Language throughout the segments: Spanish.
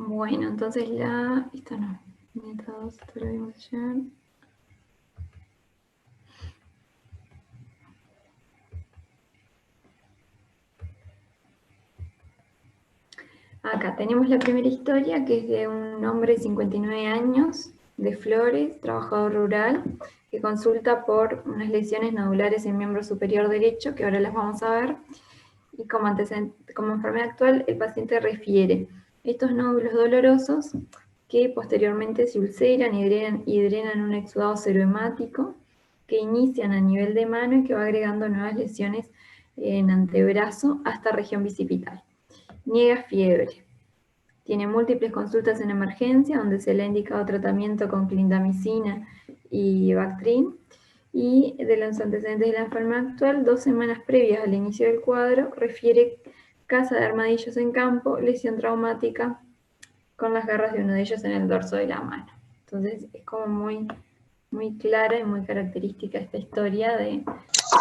Bueno, entonces esta no, métodos, esto lo vimos ayer. Acá tenemos la primera historia, que es de un hombre de 59 años, de Flores, trabajador rural, que consulta por unas lesiones nodulares en miembro superior derecho, que ahora las vamos a ver, y como enfermedad actual, el paciente refiere estos nódulos dolorosos que posteriormente se ulceran y drenan un exudado serohemático, que inician a nivel de mano y que va agregando nuevas lesiones en antebrazo hasta región bicipital. Niega fiebre. Tiene múltiples consultas en emergencia, donde se le ha indicado tratamiento con clindamicina y Bactrim. Y de los antecedentes de la enfermedad actual, 2 semanas previas al inicio del cuadro, refiere caza de armadillos en campo, lesión traumática con las garras de uno de ellos en el dorso de la mano. Entonces es como muy clara y muy característica esta historia de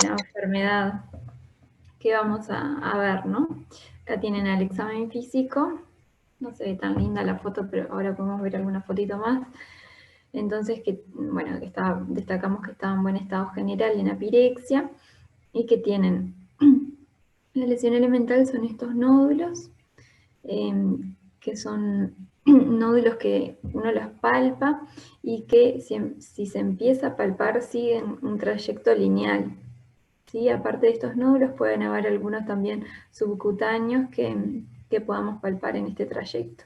la enfermedad que vamos a ver, ¿no? Acá tienen el examen físico, no se ve tan linda la foto, pero ahora podemos ver alguna fotito más. Entonces, bueno, destacamos que está en buen estado general en apirexia y que tienen la lesión elemental son estos nódulos, que son nódulos que uno los palpa y que si se empieza a palpar siguen un trayecto lineal. ¿Sí? Aparte de estos nódulos pueden haber algunos también subcutáneos que podamos palpar en este trayecto.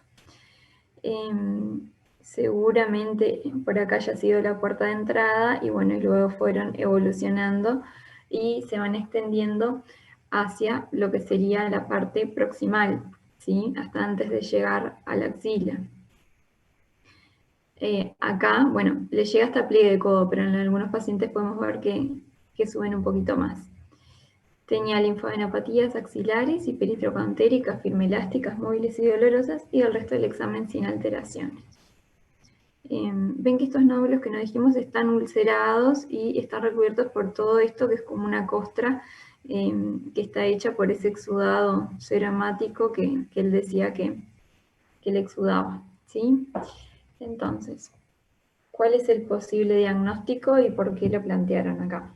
Seguramente por acá haya sido la puerta de entrada y bueno, y luego fueron evolucionando y se van extendiendo hacia lo que sería la parte proximal, ¿sí? Hasta antes de llegar a la axila. Acá, bueno, le llega hasta pliegue de codo, pero en algunos pacientes podemos ver que suben un poquito más. Tenía linfadenopatías axilares y peritrocantéricas, firmelásticas, móviles y dolorosas, y el resto del examen sin alteraciones. Ven que estos nódulos que nos dijimos están ulcerados y están recubiertos por todo esto que es como una costra que está hecha por ese exudado serohemático que él decía que le exudaba, ¿sí? Entonces, ¿cuál es el posible diagnóstico y por qué lo plantearon acá?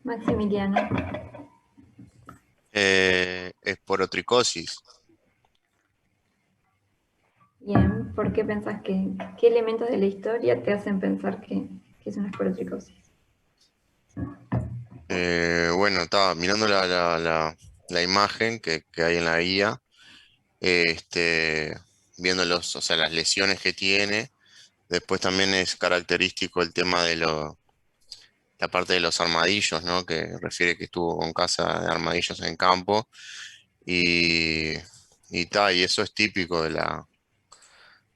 Maximiliano. Esporotricosis. Bien, ¿por qué pensás qué elementos de la historia te hacen pensar que es una esporotricosis? Bueno, estaba mirando la imagen que hay en la guía, viendo o sea, las lesiones que tiene. Después también es característico el tema de la parte de los armadillos, ¿no? Que refiere que estuvo con caza de armadillos en campo y, y eso es típico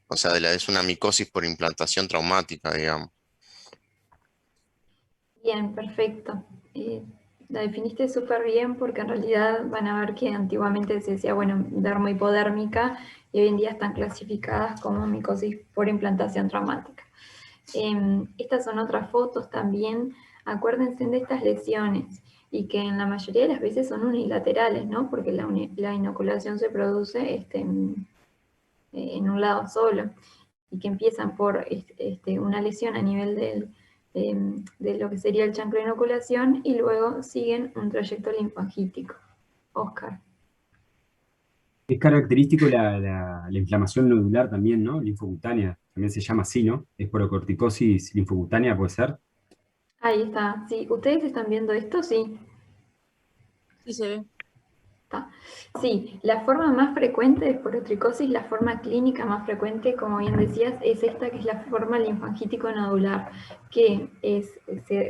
o sea, es una micosis por implantación traumática, digamos. Bien, perfecto. La definiste súper bien porque en realidad van a ver que antiguamente se decía, bueno, dermohipodérmica y hoy en día están clasificadas como micosis por implantación traumática. Estas son otras fotos también. Acuérdense de estas lesiones y que en la mayoría de las veces son unilaterales, ¿no? Porque la inoculación se produce en un lado solo y que empiezan por una lesión a nivel de lo que sería el chancro de inoculación y luego siguen un trayecto linfangítico. Oscar. Es característico la inflamación nodular también, ¿no? Linfocutánea, también se llama así, ¿no? Esporocorticosis linfocutánea, ¿puede ser? Ahí está, sí. ¿Ustedes están viendo esto? Sí. Sí, se ve. Está. Sí, la forma más frecuente de esporotricosis, la forma clínica más frecuente, como bien decías, es esta que es la forma linfangítico nodular, que es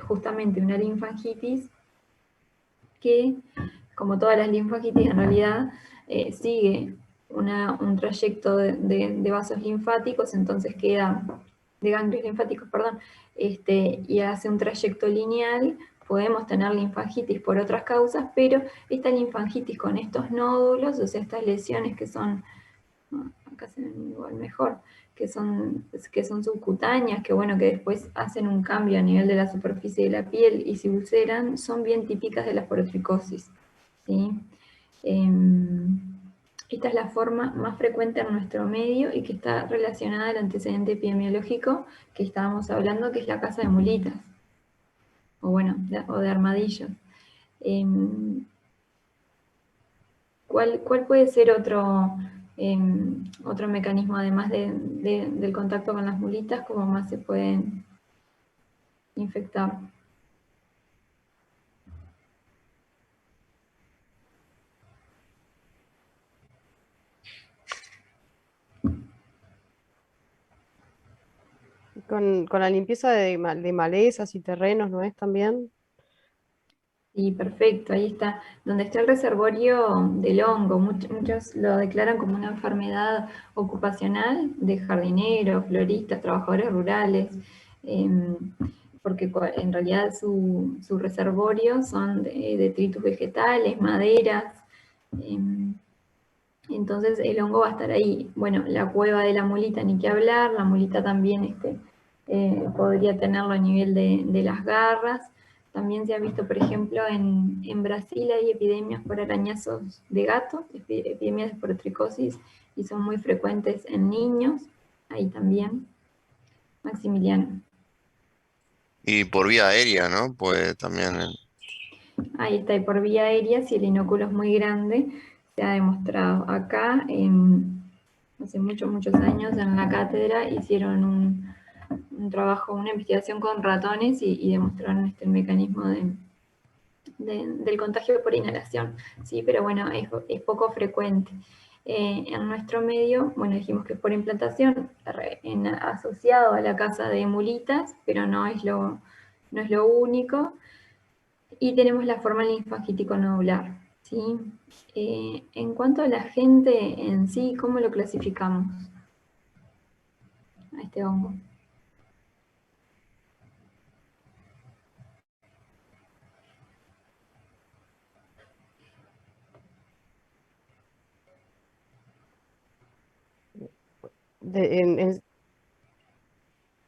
justamente una linfangitis que, como todas las linfangitis en realidad, sigue un trayecto de vasos linfáticos, entonces queda, de ganglios linfáticos, perdón, y hace un trayecto lineal. Podemos tener linfangitis por otras causas, pero esta linfangitis con estos nódulos, o sea, estas lesiones que son acá se ven igual mejor, que son subcutáneas, que bueno, que después hacen un cambio a nivel de la superficie de la piel y se ulceran, son bien típicas de la porotricosis, ¿sí? Esta es la forma más frecuente en nuestro medio y que está relacionada al antecedente epidemiológico que estábamos hablando, que es la caza de mulitas, o bueno, o de armadillos. ¿Cuál puede ser otro mecanismo, además del contacto con las mulitas, cómo más se pueden infectar? Con la limpieza de malezas y terrenos, ¿no es también? Sí, perfecto, ahí está. Donde está el reservorio del hongo, muchos lo declaran como una enfermedad ocupacional de jardineros, floristas, trabajadores rurales, porque en realidad su reservorio son detritus vegetales, maderas, entonces el hongo va a estar ahí. Bueno, la cueva de la mulita ni que hablar, la mulita también podría tenerlo a nivel de las garras. También se ha visto, por ejemplo, en Brasil hay epidemias por arañazos de gato, epidemias de porotricosis, y son muy frecuentes en niños, ahí también. Maximiliano. Y por vía aérea, ¿no? Pues también. Ahí está, y por vía aérea, si el inóculo es muy grande, se ha demostrado. Acá, hace muchos años, en la cátedra, hicieron un trabajo, una investigación con ratones y demostraron el mecanismo del contagio por inhalación, ¿sí? Pero bueno, es poco frecuente. En nuestro medio, bueno, dijimos que es por implantación, asociado a la caza de mulitas, pero no es lo único. Y tenemos la forma linfangítico nodular, ¿sí? En cuanto a la gente en sí, ¿cómo lo clasificamos a este hongo?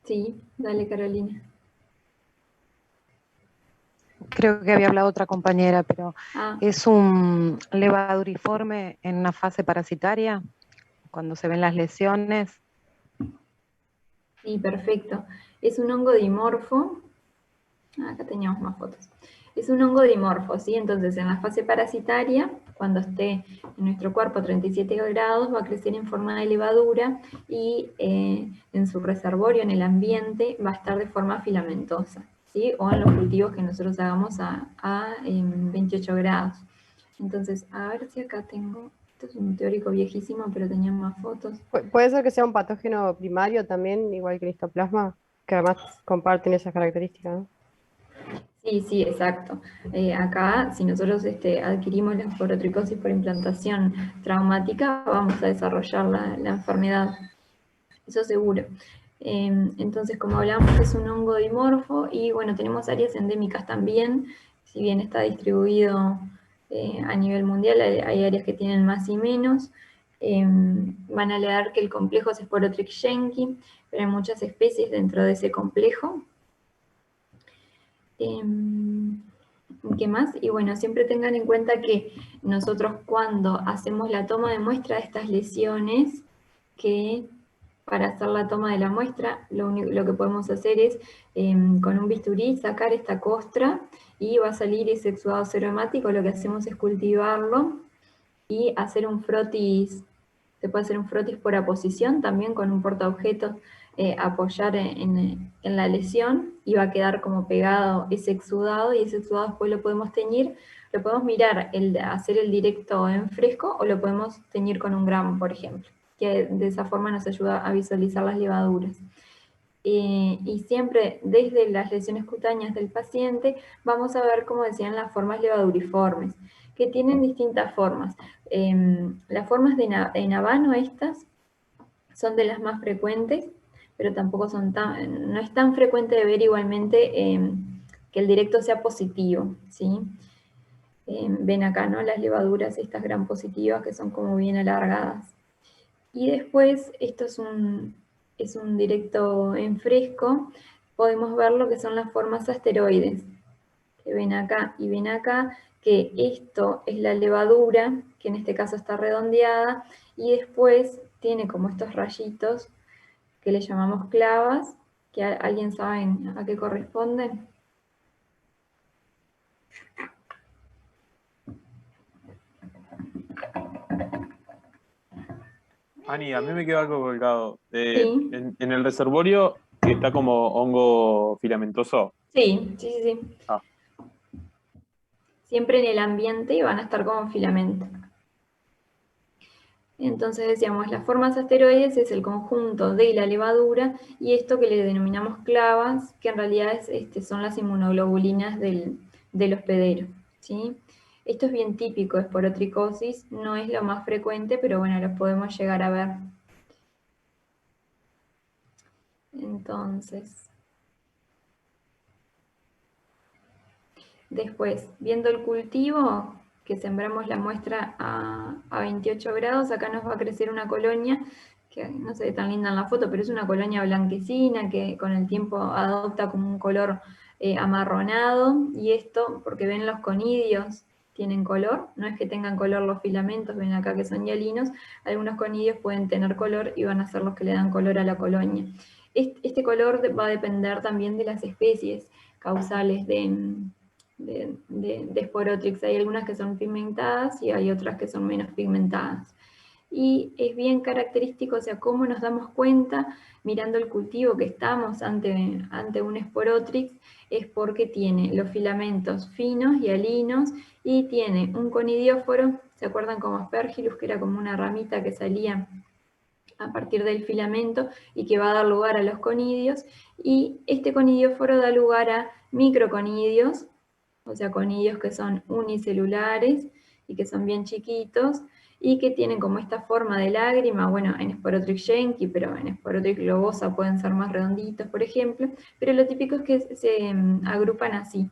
Sí, dale, Carolina. Creo que había hablado otra compañera, pero Ah, es un levaduriforme en una fase parasitaria, cuando se ven las lesiones. sí, perfecto. Es un hongo dimorfo. Acá teníamos más fotos. Es un hongo dimorfo, ¿sí? Entonces, en la fase parasitaria, cuando esté en nuestro cuerpo a 37 grados, va a crecer en forma de levadura y en su reservorio, en el ambiente, va a estar de forma filamentosa, ¿sí? O en los cultivos que nosotros hagamos a 28 grados. Entonces, a ver si acá tengo... Esto es un teórico viejísimo, pero tenía más fotos. Puede ser que sea un patógeno primario también, igual que el histoplasma, que además comparten esas características, ¿no? Sí, exacto. Acá, si nosotros adquirimos la porotricosis por implantación traumática, vamos a desarrollar la enfermedad, eso seguro. Entonces, como hablamos, es un hongo dimorfo y bueno, tenemos áreas endémicas también, si bien está distribuido a nivel mundial, hay áreas que tienen más y menos. Van a alegar que el complejo es Sporotrix-Schenki, pero hay muchas especies dentro de ese complejo. ¿Qué más? Y bueno, siempre tengan en cuenta que nosotros cuando hacemos la toma de muestra de estas lesiones, que para hacer la toma de la muestra, lo que podemos hacer es con un bisturí sacar esta costra y va a salir ese exudado serohemático. Lo que hacemos es cultivarlo y hacer un frotis. Se puede hacer un frotis por aposición también con un portaobjetos, apoyar en la lesión y va a quedar como pegado ese exudado, y ese exudado después lo podemos teñir, lo podemos mirar, hacer el directo en fresco o lo podemos teñir con un gramo, por ejemplo, que de esa forma nos ayuda a visualizar las levaduras. Y siempre desde las lesiones cutáneas del paciente vamos a ver, como decían, las formas levaduriformes, que tienen distintas formas. Las formas de Navano, estas, son de las más frecuentes, pero tampoco no es tan frecuente de ver igualmente que el directo sea positivo, ¿sí? Ven acá, ¿no? Las levaduras estas gram positivas que son como bien alargadas. Y después, esto es un directo en fresco, podemos ver lo que son las formas asteroides, que ven acá y ven acá, que esto es la levadura, que en este caso está redondeada, y después tiene como estos rayitos que le llamamos clavas, que ¿alguien sabe a qué corresponden? Ani, a mí me quedó algo colgado. Sí. En el reservorio está como hongo filamentoso. Sí, sí, sí, sí. Ah. Siempre en el ambiente van a estar como filamento. Entonces decíamos, las formas asteroides es el conjunto de la levadura y esto que le denominamos clavas, que en realidad son las inmunoglobulinas del hospedero, ¿sí? Esto es bien típico de esporotricosis, no es lo más frecuente, pero bueno, los podemos llegar a ver. Entonces, después, viendo el cultivo, que sembramos la muestra a 28 grados, acá nos va a crecer una colonia, que no se ve tan linda en la foto, pero es una colonia blanquecina, que con el tiempo adopta como un color amarronado, y esto, porque ven los conidios, tienen color, no es que tengan color los filamentos, ven acá que son hialinos, algunos conidios pueden tener color y van a ser los que le dan color a la colonia. Este color va a depender también de las especies causales de Sporotrix. Hay algunas que son pigmentadas y hay otras que son menos pigmentadas. Y es bien característico, o sea, cómo nos damos cuenta, mirando el cultivo que estamos ante un Sporotrix, es porque tiene los filamentos finos y hialinos y tiene un conidióforo, ¿se acuerdan como Aspergillus, que era como una ramita que salía a partir del filamento y que va a dar lugar a los conidios? Y este conidióforo da lugar a microconidios, o sea, conidios que son unicelulares y que son bien chiquitos y que tienen como esta forma de lágrima, bueno, en Sporotrix jenkii, pero en Sporotrix globosa pueden ser más redonditos, por ejemplo, pero lo típico es que se agrupan así,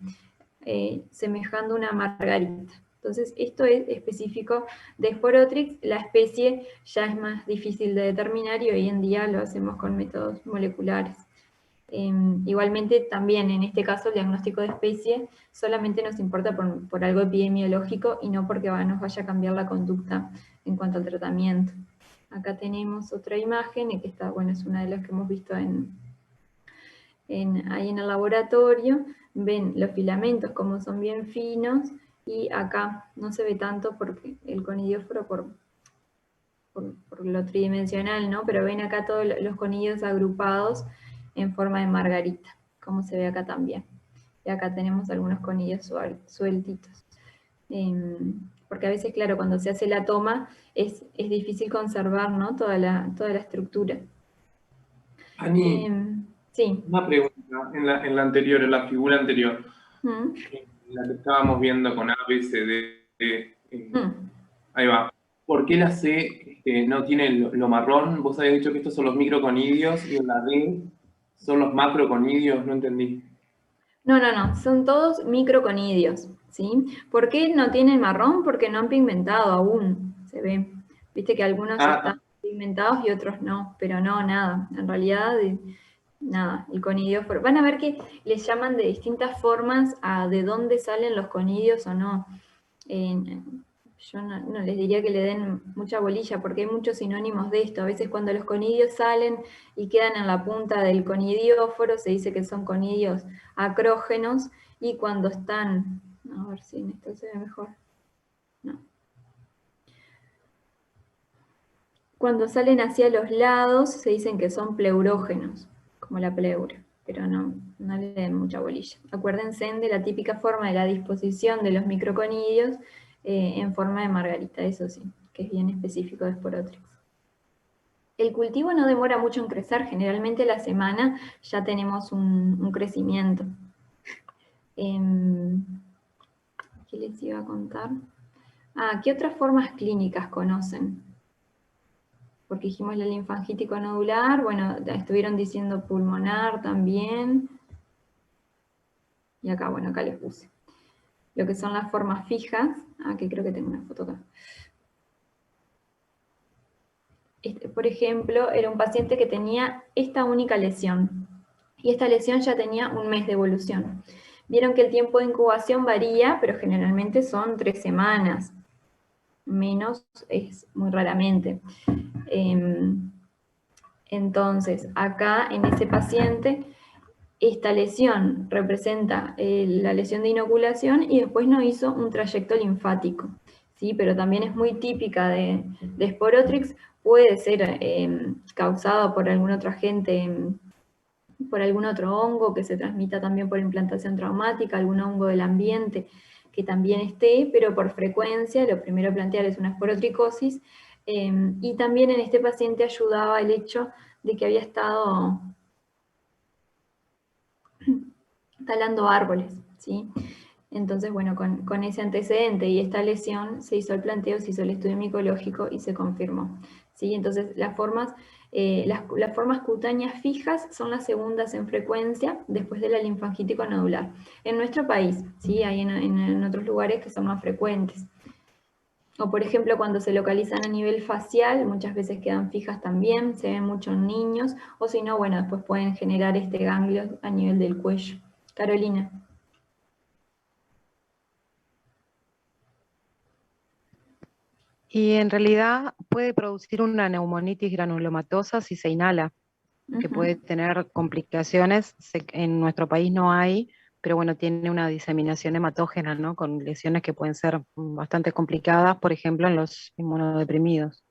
semejando una margarita. Entonces, esto es específico de Sporotrix, la especie ya es más difícil de determinar y hoy en día lo hacemos con métodos moleculares. Igualmente también en este caso el diagnóstico de especie solamente nos importa por algo epidemiológico y no porque nos vaya a cambiar la conducta en cuanto al tratamiento. Acá tenemos otra imagen, y que está, bueno, es una de las que hemos visto ahí en el laboratorio. Ven los filamentos como son bien finos y acá no se ve tanto porque el conidióforo por lo tridimensional, ¿no? Pero ven acá todos los conidios agrupados en forma de margarita, como se ve acá también. Y acá tenemos algunos conidios sueltitos. Porque a veces, claro, cuando se hace la toma es difícil conservar, ¿no? toda la estructura. Ani, sí. una pregunta. En la anterior, en la figura anterior, ¿Mm? en la que estábamos viendo con A, B, C, D, ahí va. ¿Por qué la C no tiene lo marrón? Vos habías dicho que estos son los microconidios y en la D son los macroconidios, no entendí. No, son todos microconidios, ¿sí? ¿Por qué no tienen marrón? Porque no han pigmentado aún, se ve. Viste que algunos están pigmentados y otros no, pero no, nada. En realidad, nada, el conidióforo. Van a ver que les llaman de distintas formas a de dónde salen los conidios o no. Yo no les diría que le den mucha bolilla, porque hay muchos sinónimos de esto. A veces cuando los conidios salen y quedan en la punta del conidióforo, se dice que son conidios acrógenos, y cuando están, a ver si en esto se ve mejor, no. Cuando salen hacia los lados, se dicen que son pleurógenos, como la pleura, pero no le den mucha bolilla. Acuérdense de la típica forma de la disposición de los microconidios, en forma de margarita, eso sí, que es bien específico de Sporotrix. El cultivo no demora mucho en crecer, generalmente a la semana ya tenemos un crecimiento. ¿Qué les iba a contar? ¿Qué otras formas clínicas conocen? Porque dijimos la linfangítico nodular, bueno, estuvieron diciendo pulmonar también. Y acá, bueno, acá les puse. Lo que son las formas fijas, que creo que tengo una foto acá. por ejemplo, era un paciente que tenía esta única lesión, y esta lesión ya tenía 1 mes de evolución. Vieron que el tiempo de incubación varía, pero generalmente son 3 semanas. Menos es muy raramente. Entonces, acá en ese paciente, esta lesión representa la lesión de inoculación y después no hizo un trayecto linfático, ¿sí? Pero también es muy típica de Sporotrix, puede ser causado por algún otro agente, por algún otro hongo que se transmita también por implantación traumática, algún hongo del ambiente que también esté, pero por frecuencia lo primero a plantear es una esporotricosis, y también en este paciente ayudaba el hecho de que había estado talando árboles, ¿sí? Entonces, bueno, con ese antecedente y esta lesión se hizo el planteo, se hizo el estudio micológico y se confirmó, ¿sí? Entonces, las formas cutáneas fijas son las segundas en frecuencia después de la linfangítico nodular. En nuestro país, ¿sí? Hay en otros lugares que son más frecuentes. O por ejemplo, cuando se localizan a nivel facial, muchas veces quedan fijas también, se ven mucho en niños, o si no, bueno, después pueden generar ganglios a nivel del cuello. Carolina. Y en realidad puede producir una neumonitis granulomatosa si se inhala, que puede tener complicaciones. En nuestro país no hay, pero bueno, tiene una diseminación hematógena, ¿no? Con lesiones que pueden ser bastante complicadas, por ejemplo, en los inmunodeprimidos.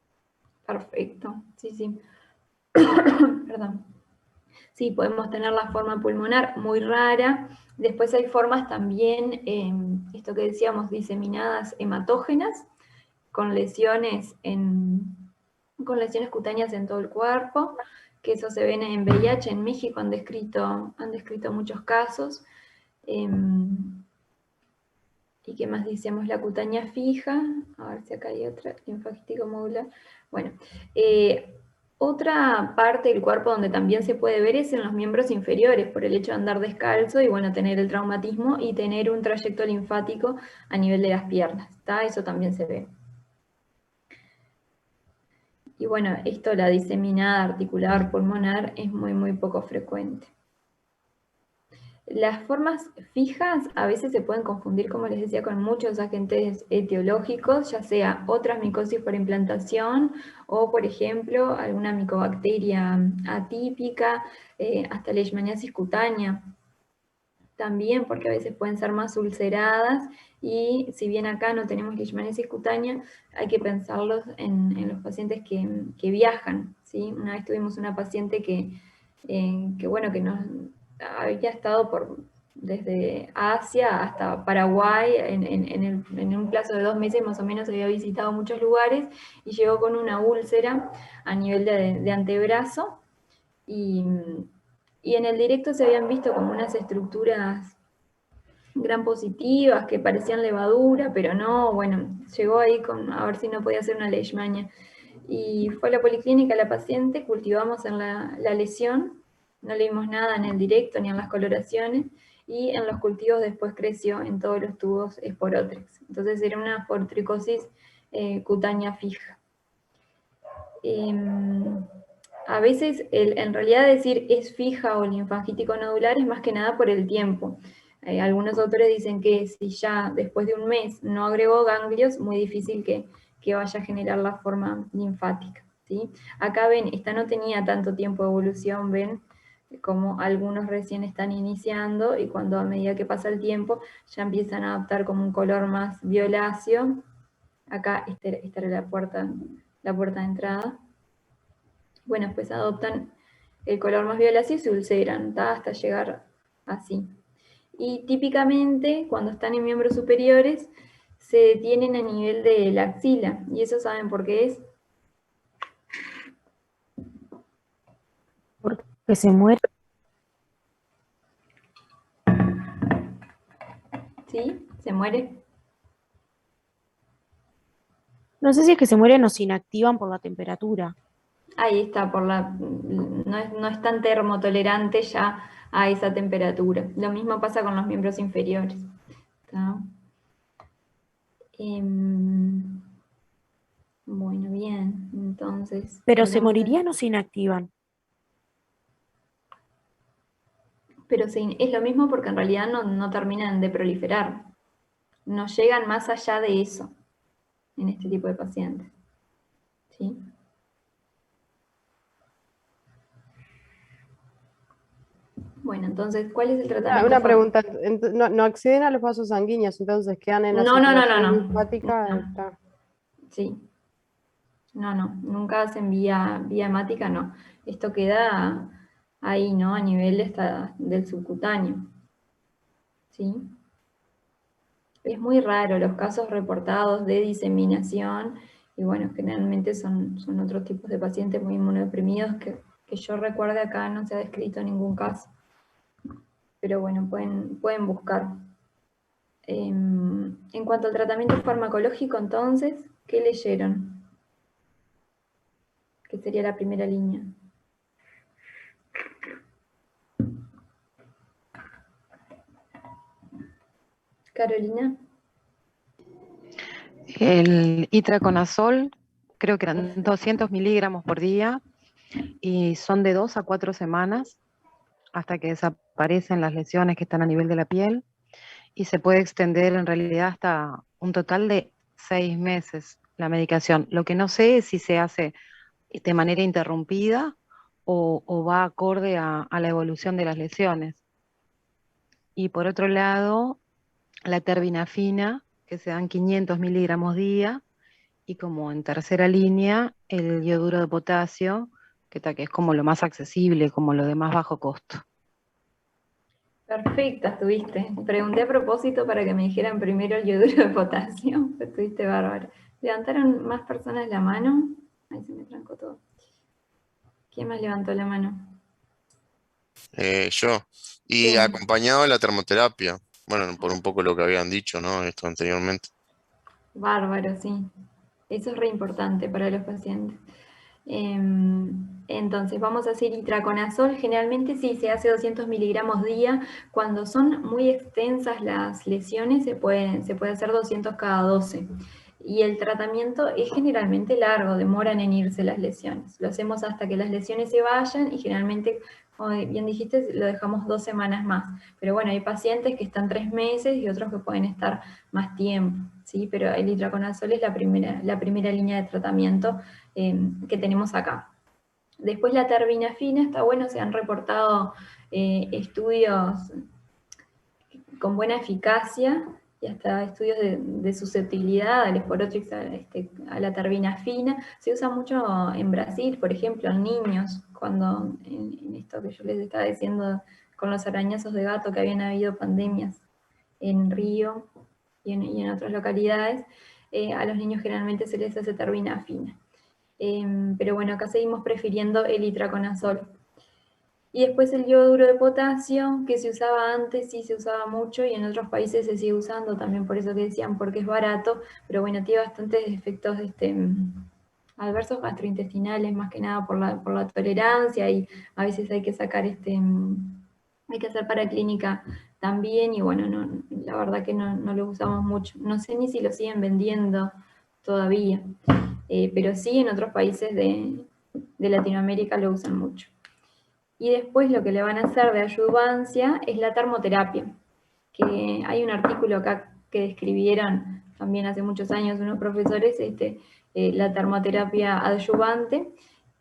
Perfecto, sí, sí. Perdón. Sí, podemos tener la forma pulmonar muy rara. Después hay formas también, esto que decíamos, diseminadas hematógenas, con lesiones cutáneas en todo el cuerpo, que eso se ve en VIH, en México han descrito muchos casos. ¿Y qué más decíamos? La cutánea fija, a ver si acá hay otra, linfagítico modular. Bueno, otra parte del cuerpo donde también se puede ver es en los miembros inferiores, por el hecho de andar descalzo y bueno, tener el traumatismo y tener un trayecto linfático a nivel de las piernas, ¿está? Eso también se ve. Y bueno, esto, la diseminada articular pulmonar, es muy, muy poco frecuente. Las formas fijas a veces se pueden confundir, como les decía, con muchos agentes etiológicos, ya sea otras micosis por implantación o, por ejemplo, alguna micobacteria atípica, hasta leishmaniasis cutánea. También porque a veces pueden ser más ulceradas y si bien acá no tenemos leishmaniasis cutánea, hay que pensarlos en los pacientes que viajan, ¿sí? Una vez tuvimos una paciente que bueno, que nos había estado desde Asia hasta Paraguay, en un plazo de 2 meses más o menos había visitado muchos lugares y llegó con una úlcera a nivel de antebrazo y en el directo se habían visto como unas estructuras gran positivas que parecían levadura, pero no, bueno, llegó ahí a ver si no podía ser una leishmania. Y fue a la policlínica la paciente, cultivamos en la lesión, no le vimos nada en el directo ni en las coloraciones, y en los cultivos después creció en todos los tubos Sporotrix. Entonces era una esporotricosis cutánea fija. A veces, en realidad decir es fija o linfangítico nodular es más que nada por el tiempo. Algunos autores dicen que si ya después de 1 mes no agregó ganglios, muy difícil que vaya a generar la forma linfática, ¿sí? Acá ven, esta no tenía tanto tiempo de evolución, ven, como algunos recién están iniciando y cuando a medida que pasa el tiempo ya empiezan a adoptar como un color más violáceo. Acá esta era la puerta de entrada. Bueno, pues adoptan el color más violáceo y se ulceran, ¿tá? Hasta llegar así. Y típicamente, cuando están en miembros superiores, se detienen a nivel de la axila. ¿Y eso saben por qué es? Porque se muere. ¿Sí? ¿Se muere? No sé si es que se mueren o se inactivan por la temperatura. Ahí está, no es tan termotolerante ya a esa temperatura. Lo mismo pasa con los miembros inferiores. ¿Tá? Bueno, bien. Entonces, ¿Pero se hablamos de- morirían o se inactivan? Pero sí, es lo mismo porque en realidad no terminan de proliferar. No llegan más allá de eso en este tipo de pacientes. ¿Sí? Bueno, entonces, ¿cuál es el tratamiento? Una pregunta, no acceden a los vasos sanguíneos, entonces quedan en la No, no, no, no, circulación no. linfática. No. Está. Sí. No, nunca hacen vía hemática, no. Esto queda ahí, ¿no? A nivel del subcutáneo. ¿Sí? Es muy raro los casos reportados de diseminación, y bueno, generalmente son otros tipos de pacientes muy inmunodeprimidos que yo recuerde acá no se ha descrito ningún caso. Pero bueno, pueden buscar. En cuanto al tratamiento farmacológico, entonces, ¿qué leyeron? Que sería la primera línea. Carolina. El itraconazol, creo que eran 200 miligramos por día y son de 2 a 4 semanas hasta que desaparecen las lesiones que están a nivel de la piel y se puede extender en realidad hasta un total de 6 meses la medicación. Lo que no sé es si se hace de manera interrumpida o va acorde a la evolución de las lesiones. Y por otro lado, la terbinafina, que se dan 500 miligramos día, y como en tercera línea, el yoduro de potasio, que es como lo más accesible, como lo de más bajo costo. Perfecta, estuviste. Pregunté a propósito para que me dijeran primero el yoduro de potasio. Estuviste bárbaro. ¿Levantaron más personas la mano? Ahí se me trancó todo. ¿Quién más levantó la mano? Yo. Y Sí. acompañado de la termoterapia. Bueno, por un poco lo que habían dicho, ¿no? Esto anteriormente. Bárbaro, sí. Eso es re importante para los pacientes. Entonces, vamos a hacer itraconazol. Generalmente sí se hace 200 miligramos día. Cuando son muy extensas las lesiones, se puede hacer 200 cada 12. Y el tratamiento es generalmente largo, demoran en irse las lesiones. Lo hacemos hasta que las lesiones se vayan y generalmente, como bien dijiste, lo dejamos 2 semanas más. Pero bueno, hay pacientes que están 3 meses y otros que pueden estar más tiempo, ¿sí? Pero el itraconazol es la primera línea de tratamiento que tenemos acá. Después la terbinafina, está bueno, se han reportado estudios con buena eficacia y hasta estudios de susceptibilidad al Sporotrix, a la terbinafina. Se usa mucho en Brasil, por ejemplo, en niños, cuando en esto que yo les estaba diciendo con los arañazos de gato, que habían habido pandemias en Río y en otras localidades, a los niños generalmente se les hace terbinafina. Pero bueno, acá seguimos prefiriendo el itraconazol. Y después el yoduro de potasio, que se usaba antes, sí se usaba mucho, y en otros países se sigue usando también, por eso que decían, porque es barato, pero bueno, tiene bastantes efectos adversos gastrointestinales, más que nada por la tolerancia, y a veces hay que sacar hay que hacer paraclínica también, y bueno, la verdad que no lo usamos mucho. No sé ni si lo siguen vendiendo todavía, pero sí en otros países de Latinoamérica lo usan mucho. Y después lo que le van a hacer de adyuvancia es la termoterapia, que hay un artículo acá que describieron también hace muchos años unos profesores, la termoterapia adyuvante,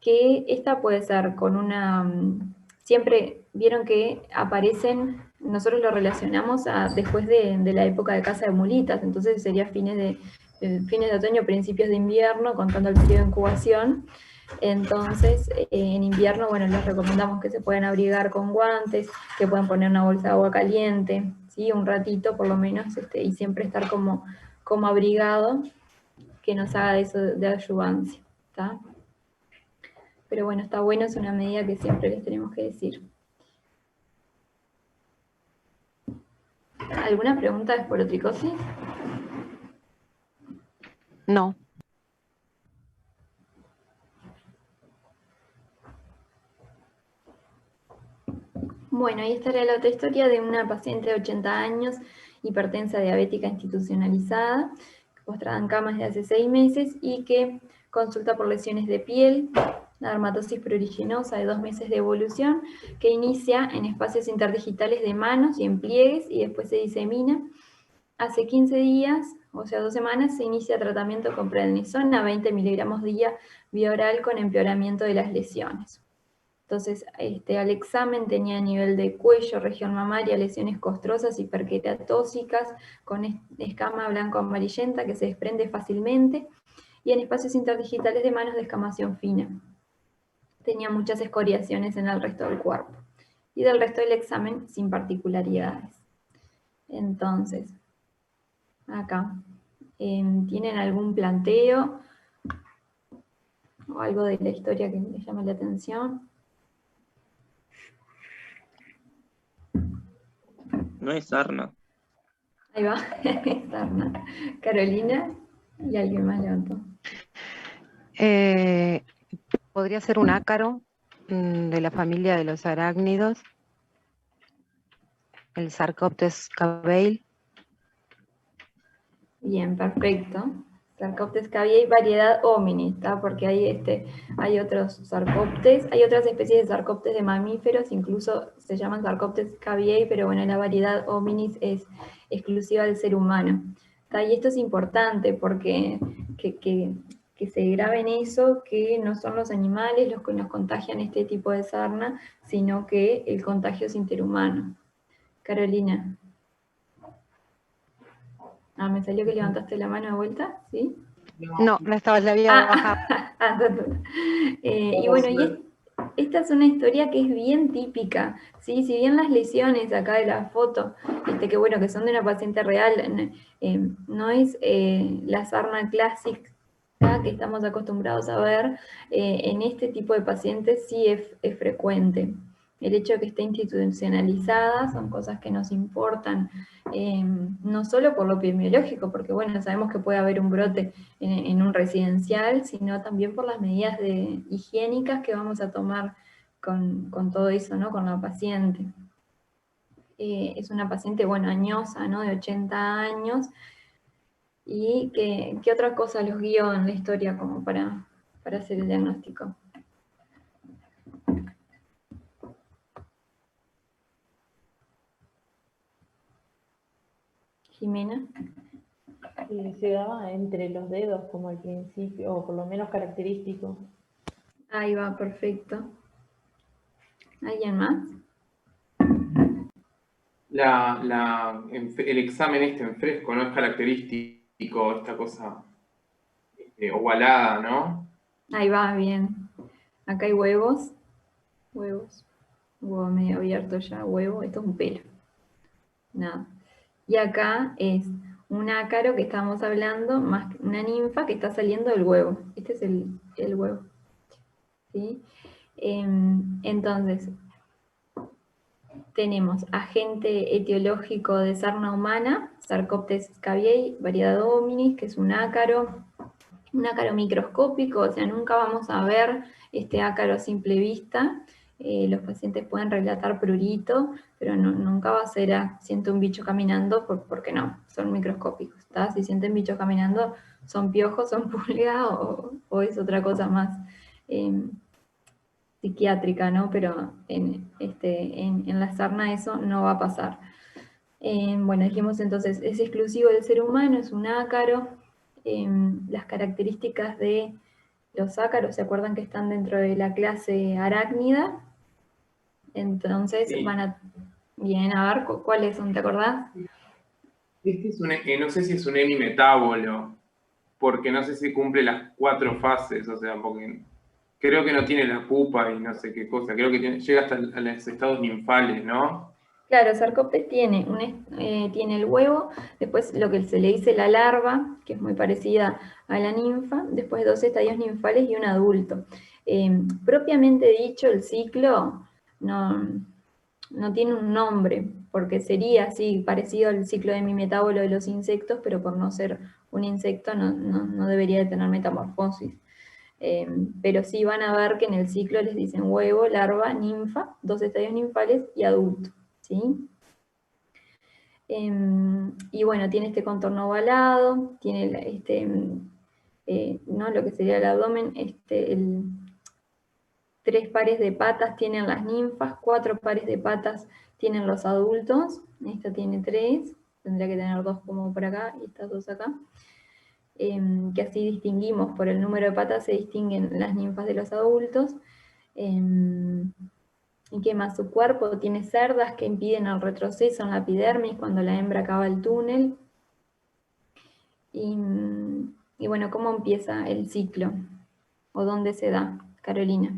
que esta puede ser con siempre vieron que aparecen, nosotros lo relacionamos después de la época de caza de mulitas, entonces sería fines de otoño, principios de invierno, contando el periodo de incubación. Entonces, en invierno, bueno, les recomendamos que se puedan abrigar con guantes, que puedan poner una bolsa de agua caliente, ¿sí? Un ratito por lo menos, y siempre estar como abrigado, que nos haga eso de adyuvancia, ¿está? Pero bueno, está bueno, es una medida que siempre les tenemos que decir. ¿Alguna pregunta de esporotricosis? No. Bueno, ahí estaría la otra historia de una paciente de 80 años, hipertensa diabética institucionalizada, postrada en cama desde hace 6 meses y que consulta por lesiones de piel, la dermatosis pruriginosa de 2 meses de evolución, que inicia en espacios interdigitales de manos y en pliegues y después se disemina. Hace 15 días, o sea 2 semanas, se inicia tratamiento con prednisona, 20 miligramos día vía oral con empeoramiento de las lesiones. Entonces, al examen tenía nivel de cuello, región mamaria, lesiones costrosas, hiperqueratóxicas, con escama blanco-amarillenta que se desprende fácilmente, y en espacios interdigitales de manos de escamación fina. Tenía muchas escoriaciones en el resto del cuerpo. Y del resto del examen, sin particularidades. Entonces, acá, ¿tienen algún planteo o algo de la historia que les llame la atención? No es sarna. Ahí va, sarna. Carolina y alguien más levantó. Podría ser un ácaro de la familia de los arácnidos, el Sarcoptes cabeyi. Bien, perfecto. Sarcoptes cabeyi, variedad hominis, ¿tá? Porque hay otros sarcoptes, hay otras especies de sarcoptes de mamíferos, incluso se llaman Sarcoptes cabeyi, pero bueno, la variedad hominis es exclusiva del ser humano. ¿Tá? Y esto es importante porque que se graben eso, que no son los animales los que nos contagian este tipo de sarna, sino que el contagio es interhumano. Carolina. Me salió que levantaste la mano de vuelta, ¿sí? No, la había bajado. Y bueno, esta es una historia que es bien típica, ¿sí? Si bien las lesiones acá de la foto, que bueno, que son de una paciente real, no es la sarna clásica que estamos acostumbrados a ver, en este tipo de pacientes sí es frecuente. El hecho de que esté institucionalizada son cosas que nos importan, no solo por lo epidemiológico, porque bueno, sabemos que puede haber un brote en un residencial, sino también por las medidas higiénicas que vamos a tomar con todo eso, ¿no? Con la paciente. Es una paciente, bueno, añosa, ¿no? De 80 años, y ¿qué otra cosa los guió en la historia como para hacer el diagnóstico? Jimena. Se daba entre los dedos como al principio, o por lo menos característico. Ahí va, perfecto. ¿Alguien más? El examen en fresco, ¿no? Es característico, esta cosa ovalada, ¿no? Ahí va, bien. Acá hay huevos. Huevo medio abierto ya, huevo. Esto es un pelo. Nada. Y acá es un ácaro que estábamos hablando, más una ninfa que está saliendo del huevo. Este es el huevo. ¿Sí? Entonces, tenemos agente etiológico de sarna humana, Sarcoptes cabeyi, variedad hominis, que es un ácaro microscópico, o sea, nunca vamos a ver este ácaro a simple vista. Los pacientes pueden relatar prurito, pero nunca va a ser siento un bicho caminando, porque no, son microscópicos, ¿tá? Si sienten bichos caminando, son piojos, son pulgas, o es otra cosa más psiquiátrica, ¿no? Pero en la sarna eso no va a pasar. Bueno, dijimos entonces, es exclusivo del ser humano, es un ácaro. Las características de los ácaros, ¿se acuerdan que están dentro de la clase arácnida? Entonces Sí. van a... Bien, a ver, ¿cuáles son? ¿Te acordás? Este es no sé si es un hemimetábolo, porque no sé si cumple las 4 fases, o sea, porque creo que no tiene la pupa y no sé qué cosa, creo que llega hasta a los estados ninfales, ¿no? Claro, Sarcoptes tiene el huevo, después lo que se le dice la larva, que es muy parecida a la ninfa, después 2 estadios ninfales y un adulto. Propiamente dicho, el ciclo no tiene un nombre, porque sería así parecido al ciclo de hemimetábolo de los insectos, pero por no ser un insecto no debería de tener metamorfosis. Pero sí van a ver que en el ciclo les dicen huevo, larva, ninfa, 2 estadios ninfales y adulto. ¿Sí? Y bueno, tiene este contorno ovalado, tiene ¿no? lo que sería el abdomen, 3 pares de patas tienen las ninfas, 4 pares de patas tienen los adultos, esta tiene 3, tendría que tener 2 como por acá y estas 2 acá. Que así distinguimos, por el número de patas se distinguen las ninfas de los adultos. ¿Y qué más? Su cuerpo tiene cerdas que impiden el retroceso en la epidermis cuando la hembra acaba el túnel. Y bueno, ¿cómo empieza el ciclo? ¿O dónde se da, Carolina?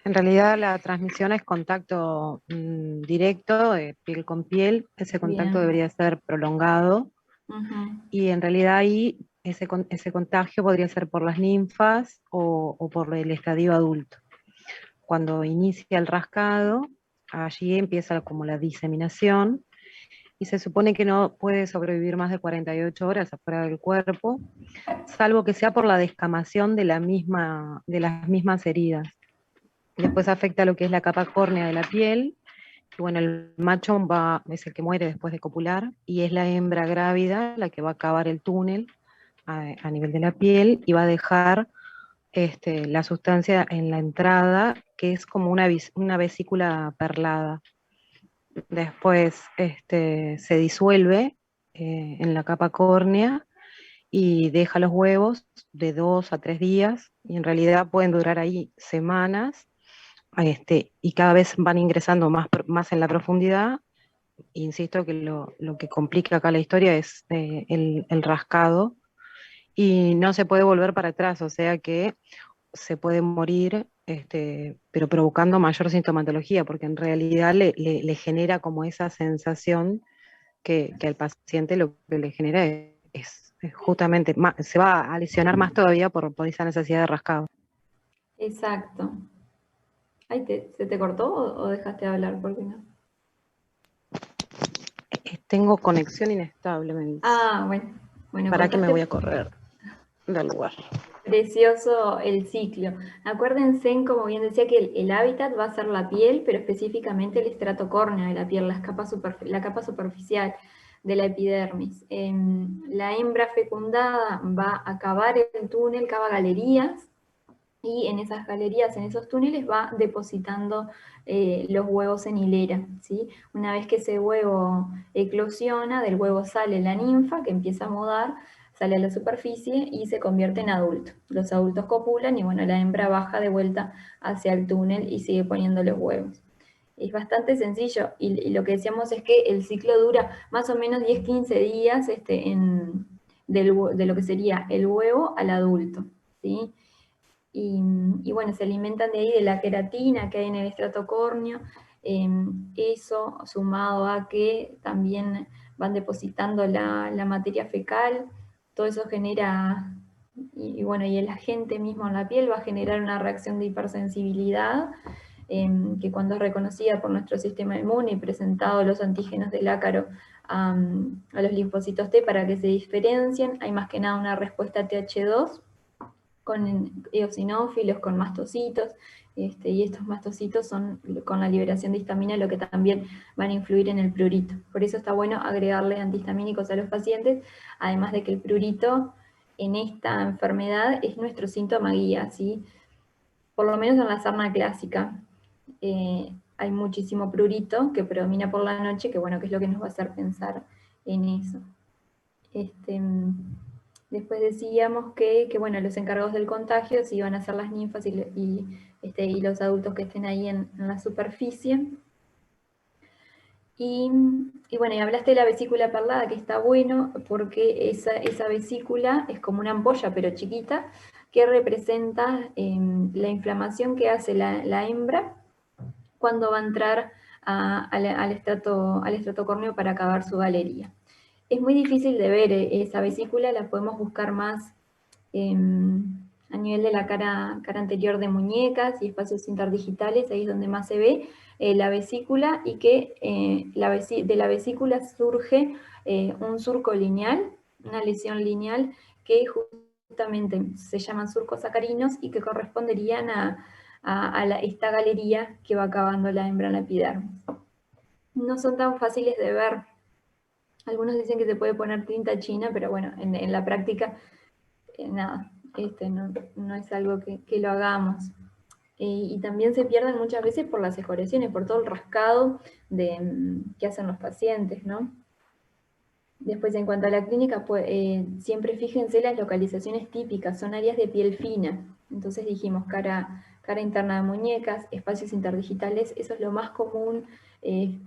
En realidad la transmisión es contacto directo, piel con piel. Ese contacto Bien. debería ser prolongado. Y en realidad ahí ese contagio podría ser por las ninfas o por el estadio adulto. Cuando inicia el rascado, allí empieza como la diseminación, y se supone que no puede sobrevivir más de 48 horas afuera del cuerpo, salvo que sea por la descamación de las mismas heridas. Después afecta lo que es la capa córnea de la piel, y bueno, el macho es el que muere después de copular, y es la hembra grávida la que va a acabar el túnel a nivel de la piel, y va a dejar la sustancia en la entrada, que es como una vesícula perlada. Después se disuelve en la capa córnea y deja los huevos de 2 a 3 días, y en realidad pueden durar ahí semanas, y cada vez van ingresando más en la profundidad. Insisto que lo que complica acá la historia es el rascado, y no se puede volver para atrás, o sea que se puede morir, pero provocando mayor sintomatología, porque en realidad le genera como esa sensación que al paciente lo que le genera es justamente, se va a lesionar más todavía por esa necesidad de rascado. Exacto. Ay, ¿se te cortó o dejaste de hablar? ¿Por qué no? Tengo conexión inestable, me dice. Ah, bueno. ¿Para qué me voy a correr del lugar? Precioso el ciclo. Acuérdense, como bien decía, que el hábitat va a ser la piel, pero específicamente el estrato córneo de la piel, la capa superficial de la epidermis. La hembra fecundada va a cavar el túnel, cava galerías, y en esas galerías, en esos túneles, va depositando los huevos en hilera, ¿sí? Una vez que ese huevo eclosiona, del huevo sale la ninfa, que empieza a mudar, sale a la superficie y se convierte en adulto. Los adultos copulan y bueno, la hembra baja de vuelta hacia el túnel y sigue poniendo los huevos. Es bastante sencillo, y lo que decíamos es que el ciclo dura más o menos 10-15 días de lo que sería el huevo al adulto, ¿sí? Y bueno, se alimentan de ahí de la queratina que hay en el estrato córneo, eso sumado a que también van depositando la materia fecal, todo eso genera, y bueno, y el agente mismo en la piel va a generar una reacción de hipersensibilidad, que cuando es reconocida por nuestro sistema inmune y presentado los antígenos del ácaro a los linfocitos T para que se diferencien, hay más que nada una respuesta TH2, con eosinófilos, con mastocitos, y estos mastocitos son con la liberación de histamina lo que también van a influir en el prurito. Por eso está bueno agregarle antihistamínicos a los pacientes, además de que el prurito en esta enfermedad es nuestro síntoma guía, ¿sí? Por lo menos en la sarna clásica hay muchísimo prurito que predomina por la noche, que bueno, que es lo que nos va a hacer pensar en eso. Después decíamos que bueno, los encargados del contagio sí iban a ser las ninfas y los adultos que estén ahí en la superficie. Y bueno, y hablaste de la vesícula perlada, que está bueno, porque esa vesícula es como una ampolla, pero chiquita, que representa la inflamación que hace la hembra cuando va a entrar al estrato córneo para acabar su galería. Es muy difícil de ver esa vesícula, la podemos buscar más a nivel de la cara anterior de muñecas y espacios interdigitales, ahí es donde más se ve la vesícula, y que de la vesícula surge un surco lineal, una lesión lineal, que justamente se llaman surcos sacarinos y que corresponderían a esta galería que va acabando la hembra en la epidermis. no son tan fáciles de ver. Algunos dicen que se puede poner tinta china, pero bueno, en la práctica, nada, no es algo que lo hagamos. Y también se pierden muchas veces por las escoriaciones, por todo el rascado que hacen los pacientes, ¿no? Después, en cuanto a la clínica, pues, siempre fíjense las localizaciones típicas, son áreas de piel fina. Entonces dijimos cara interna de muñecas, espacios interdigitales, eso es lo más común.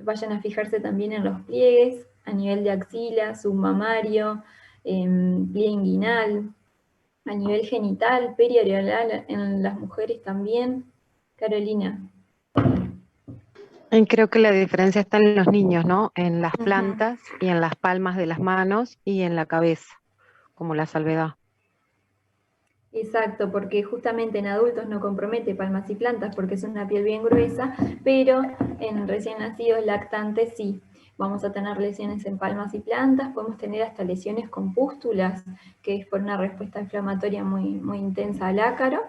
Vayan a fijarse también en los pliegues, a nivel de axila, submamario, pliegue inguinal, a nivel genital, periareolar en las mujeres también. Carolina. Creo que la diferencia está en los niños, ¿no? En las plantas y en las palmas de las manos y en la cabeza, como la salvedad. Exacto, porque justamente en adultos no compromete palmas y plantas porque es una piel bien gruesa, pero en recién nacidos lactantes sí. Vamos a tener lesiones en palmas y plantas, podemos tener hasta lesiones con pústulas, que es por una respuesta inflamatoria muy, muy intensa al ácaro,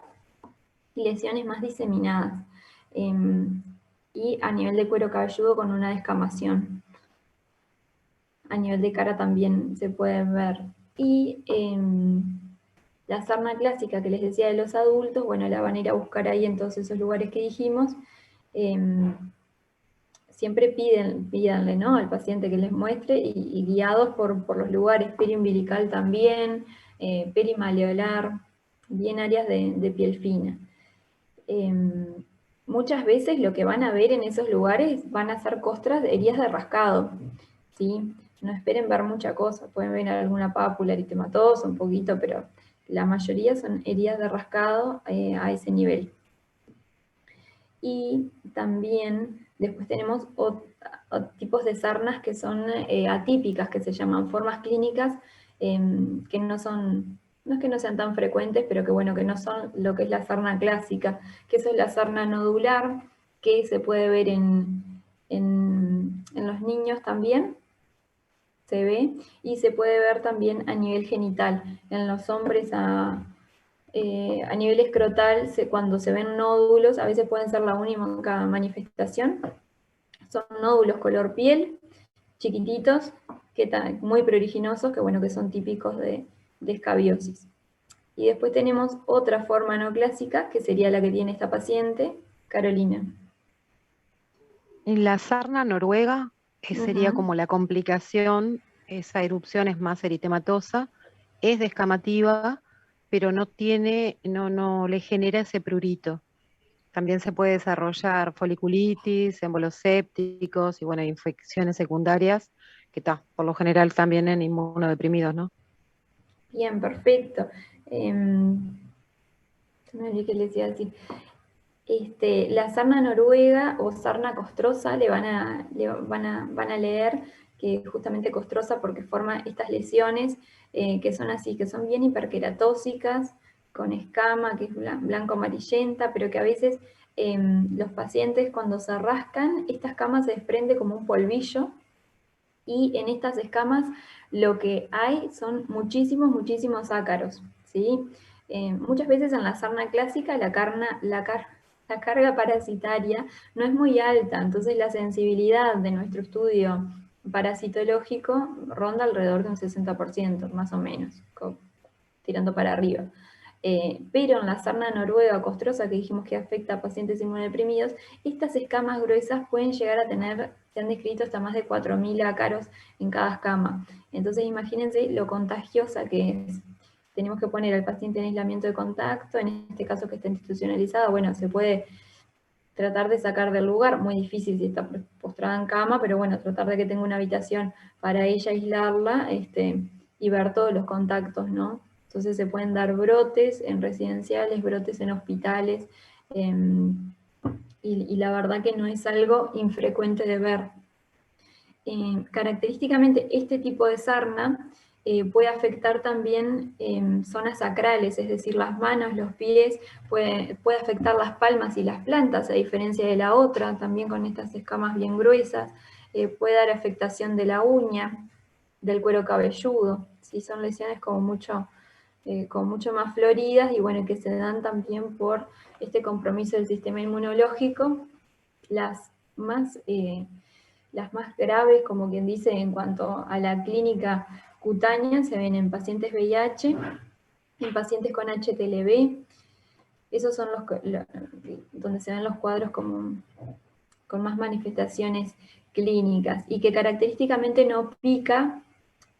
y lesiones más diseminadas. Y a nivel de cuero cabelludo con una descamación. A nivel de cara también se pueden ver. Y la sarna clásica que les decía de los adultos, bueno, la van a ir a buscar ahí en todos esos lugares que dijimos. Siempre pídanle, ¿no?, al paciente que les muestre y guiados por los lugares, periumbilical también, perimaleolar, bien áreas de piel fina. Muchas veces lo que van a ver en esos lugares van a ser costras de heridas de rascado, ¿sí? No esperen ver mucha cosa, pueden ver alguna pápula eritematosa, un poquito, pero la mayoría son heridas de rascado a ese nivel. Y también después tenemos tipos de sarnas que son atípicas, que se llaman formas clínicas, que no es que no sean tan frecuentes, pero que bueno, que no son lo que es la sarna clásica, que eso es la sarna nodular, que se puede ver en los niños también, se ve, y se puede ver también a nivel genital, en los hombres a nivel escrotal, cuando se ven nódulos, a veces pueden ser la única manifestación, son nódulos color piel, chiquititos, muy pruriginosos, que bueno, que son típicos de escabiosis. Y después tenemos otra forma no clásica, que sería la que tiene esta paciente, Carolina. En la sarna noruega sería como la complicación, esa erupción es más eritematosa, es descamativa, pero no le genera ese prurito. También se puede desarrollar foliculitis, émbolos sépticos y bueno, infecciones secundarias, que por lo general también en inmunodeprimidos, ¿no? Bien, perfecto. ¿Qué les iba a decir? La sarna noruega o sarna costrosa van a leer que justamente costrosa porque forma estas lesiones que son así, que son bien hiperqueratóxicas, con escama que es blanco-amarillenta, pero que a veces los pacientes cuando se rascan, esta escama se desprende como un polvillo, y en estas escamas lo que hay son muchísimos ácaros, ¿sí? Muchas veces en la sarna clásica la carga parasitaria no es muy alta, entonces la sensibilidad de nuestro estudio parasitológico ronda alrededor de un 60%, más o menos, tirando para arriba. Pero en la sarna noruega costrosa, que dijimos que afecta a pacientes inmunodeprimidos, estas escamas gruesas pueden llegar a tener, se han descrito hasta más de 4.000 ácaros en cada escama. Entonces imagínense lo contagiosa que es. Tenemos que poner al paciente en aislamiento de contacto, en este caso que está institucionalizado, bueno, se puede tratar de sacar del lugar, muy difícil si está postrada en cama, pero bueno, tratar de que tenga una habitación para ella, aislarla, y ver todos los contactos, ¿no? Entonces se pueden dar brotes en residenciales, brotes en hospitales, y la verdad que no es algo infrecuente de ver. Característicamente este tipo de sarna puede afectar también zonas sacrales, es decir, las manos, los pies, puede afectar las palmas y las plantas, a diferencia de la otra, también con estas escamas bien gruesas, puede dar afectación de la uña, del cuero cabelludo, ¿sí? Son lesiones como mucho más floridas y bueno, que se dan también por este compromiso del sistema inmunológico. Las las más graves, como quien dice, en cuanto a la clínica cutánea, se ven en pacientes VIH, en pacientes con HTLV. Esos son donde se ven los cuadros con más manifestaciones clínicas, y que característicamente no pica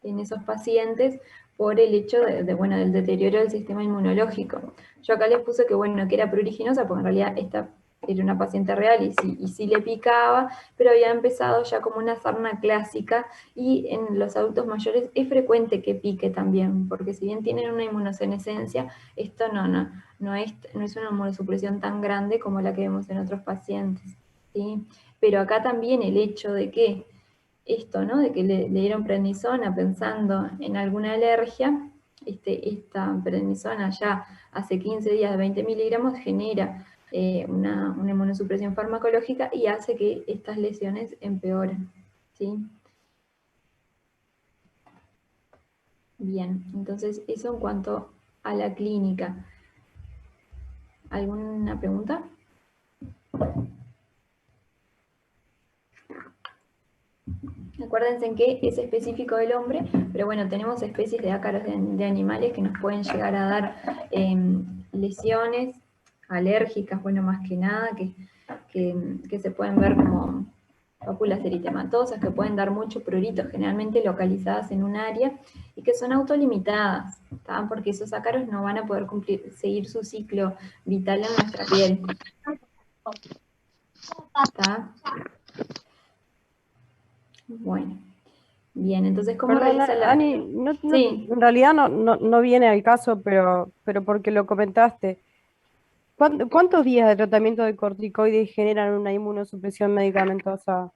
en esos pacientes por el hecho bueno, del deterioro del sistema inmunológico. Yo acá les puse que, bueno, que era pruriginosa, porque en realidad esta era una paciente real y sí le picaba, pero había empezado ya como una sarna clásica, y en los adultos mayores es frecuente que pique también, porque si bien tienen una inmunosenescencia, esto no es una inmunosupresión tan grande como la que vemos en otros pacientes, ¿sí? Pero acá también el hecho de que esto, ¿no? De que le dieron prednisona pensando en alguna alergia, esta prednisona ya hace 15 días de 20 miligramos genera una inmunosupresión farmacológica y hace que estas lesiones empeoren, ¿sí? Bien, entonces eso en cuanto a la clínica. ¿Alguna pregunta? Acuérdense que es específico del hombre, pero bueno, tenemos especies de ácaros de animales que nos pueden llegar a dar lesiones alérgicas, bueno, más que nada, que se pueden ver como pápulas eritematosas, que pueden dar mucho prurito, generalmente localizadas en un área, y que son autolimitadas, ¿tá? Porque esos ácaros no van a poder seguir su ciclo vital en nuestra piel. ¿Tá? Bueno, bien, entonces, ¿cómo Perdona, realiza la...? Ani, Sí. en realidad no viene al caso, pero porque lo comentaste. ¿Cuántos días de tratamiento de corticoides generan una inmunosupresión medicamentosa?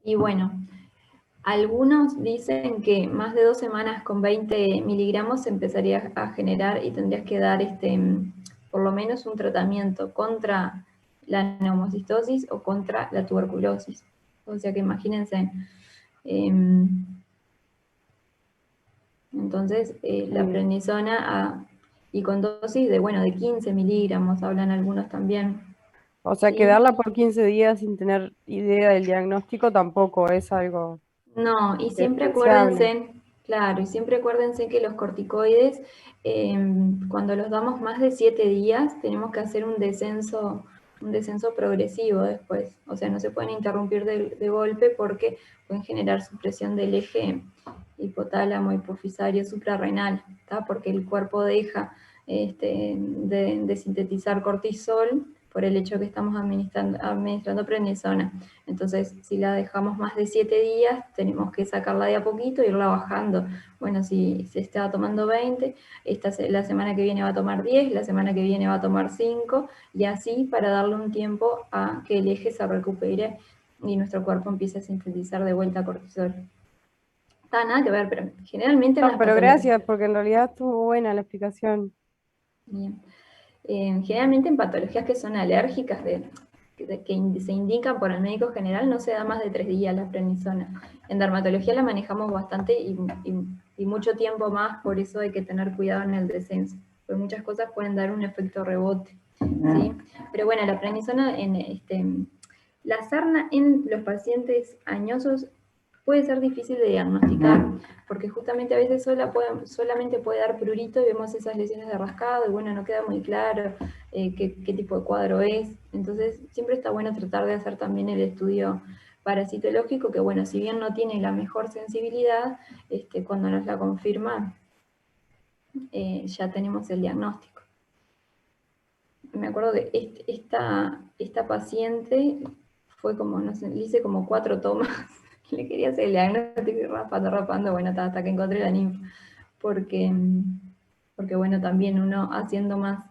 Y bueno, algunos dicen que más de 2 semanas con 20 miligramos se empezaría a generar y tendrías que dar por lo menos un tratamiento contra la neumocistosis o contra la tuberculosis. O sea que imagínense. Entonces, la prednisona y con dosis de 15 miligramos, hablan algunos también. O sea, ¿Sí? quedarla por 15 días sin tener idea del diagnóstico tampoco es algo No, y siempre deseable. acuérdense, claro, y siempre acuérdense que los corticoides, cuando los damos más de 7 días, tenemos que hacer un descenso progresivo después. O sea, no se pueden interrumpir de golpe porque pueden generar supresión del eje hipotálamo, hipofisario, suprarrenal, ¿tá? Porque el cuerpo deja de sintetizar cortisol por el hecho que estamos administrando prednisona. Entonces, si la dejamos más de 7 días, tenemos que sacarla de a poquito e irla bajando. Bueno, si se está tomando 20, la semana que viene va a tomar 10, la semana que viene va a tomar 5, y así para darle un tiempo a que el eje se recupere y nuestro cuerpo empiece a sintetizar de vuelta cortisol. Nada que ver, pero generalmente en No, las pero patologías... gracias, porque en realidad estuvo buena la explicación. Bien. Generalmente en patologías que son alérgicas, que se indican por el médico general, no se da más de 3 días la prednisona. En dermatología la manejamos bastante y mucho tiempo más, por eso hay que tener cuidado en el descenso, porque muchas cosas pueden dar un efecto rebote, ¿sí? Pero bueno, la prednisona, la sarna en los pacientes añosos puede ser difícil de diagnosticar, porque justamente a veces solamente puede dar prurito y vemos esas lesiones de rascado, y bueno, no queda muy claro qué tipo de cuadro es. Entonces, siempre está bueno tratar de hacer también el estudio parasitológico, que bueno, si bien no tiene la mejor sensibilidad, cuando nos la confirma, ya tenemos el diagnóstico. Me acuerdo que esta paciente fue como, no sé, le hice como 4 tomas. Le quería hacer el diagnóstico y rapando, bueno, hasta que encontré la ninfa. Porque bueno, también uno haciendo más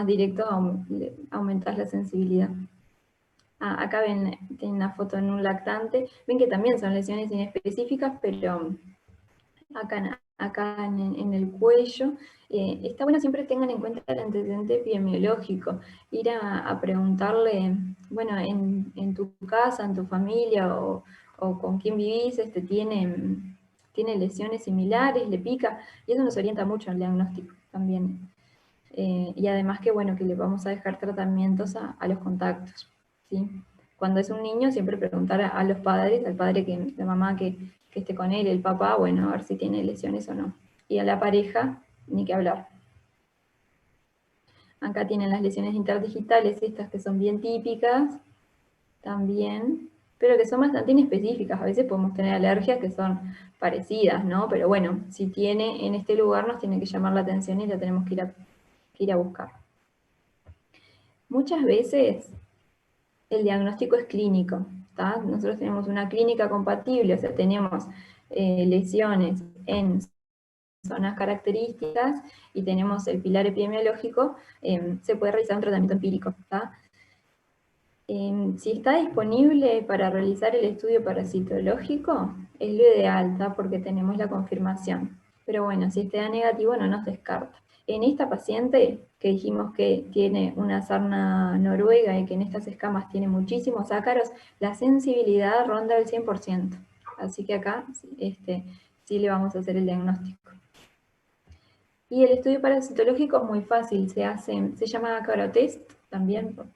directo aumentas la sensibilidad. Acá ven, tienen una foto en un lactante. Ven que también son lesiones inespecíficas, pero acá en el cuello. Está bueno siempre tengan en cuenta el antecedente epidemiológico, ir a preguntarle, bueno, en tu casa, en tu familia o con quién vivís, tiene lesiones similares, le pica, y eso nos orienta mucho al diagnóstico también. Y además que bueno, que le vamos a dejar tratamientos a los contactos, ¿sí? Cuando es un niño, siempre preguntar a los padres, al padre, la mamá que esté con él, el papá, bueno, a ver si tiene lesiones o no. Y a la pareja, ni que hablar. Acá tienen las lesiones interdigitales, estas que son bien típicas, también, pero que son bastante inespecíficas. A veces podemos tener alergias que son parecidas, ¿no? Pero bueno, si tiene en este lugar nos tiene que llamar la atención y la tenemos que ir a buscar. Muchas veces el diagnóstico es clínico, ¿tá? Nosotros tenemos una clínica compatible, o sea, tenemos lesiones en zonas características y tenemos el pilar epidemiológico, se puede realizar un tratamiento empírico, ¿tá? Si está disponible para realizar el estudio parasitológico, es lo ideal, ¿tá? Porque tenemos la confirmación. Pero bueno, si está negativo no nos descarta. En esta paciente, que dijimos que tiene una sarna noruega y que en estas escamas tiene muchísimos ácaros, la sensibilidad ronda el 100%. Así que acá sí le vamos a hacer el diagnóstico. Y el estudio parasitológico es muy fácil, se llama ácaro-test, también por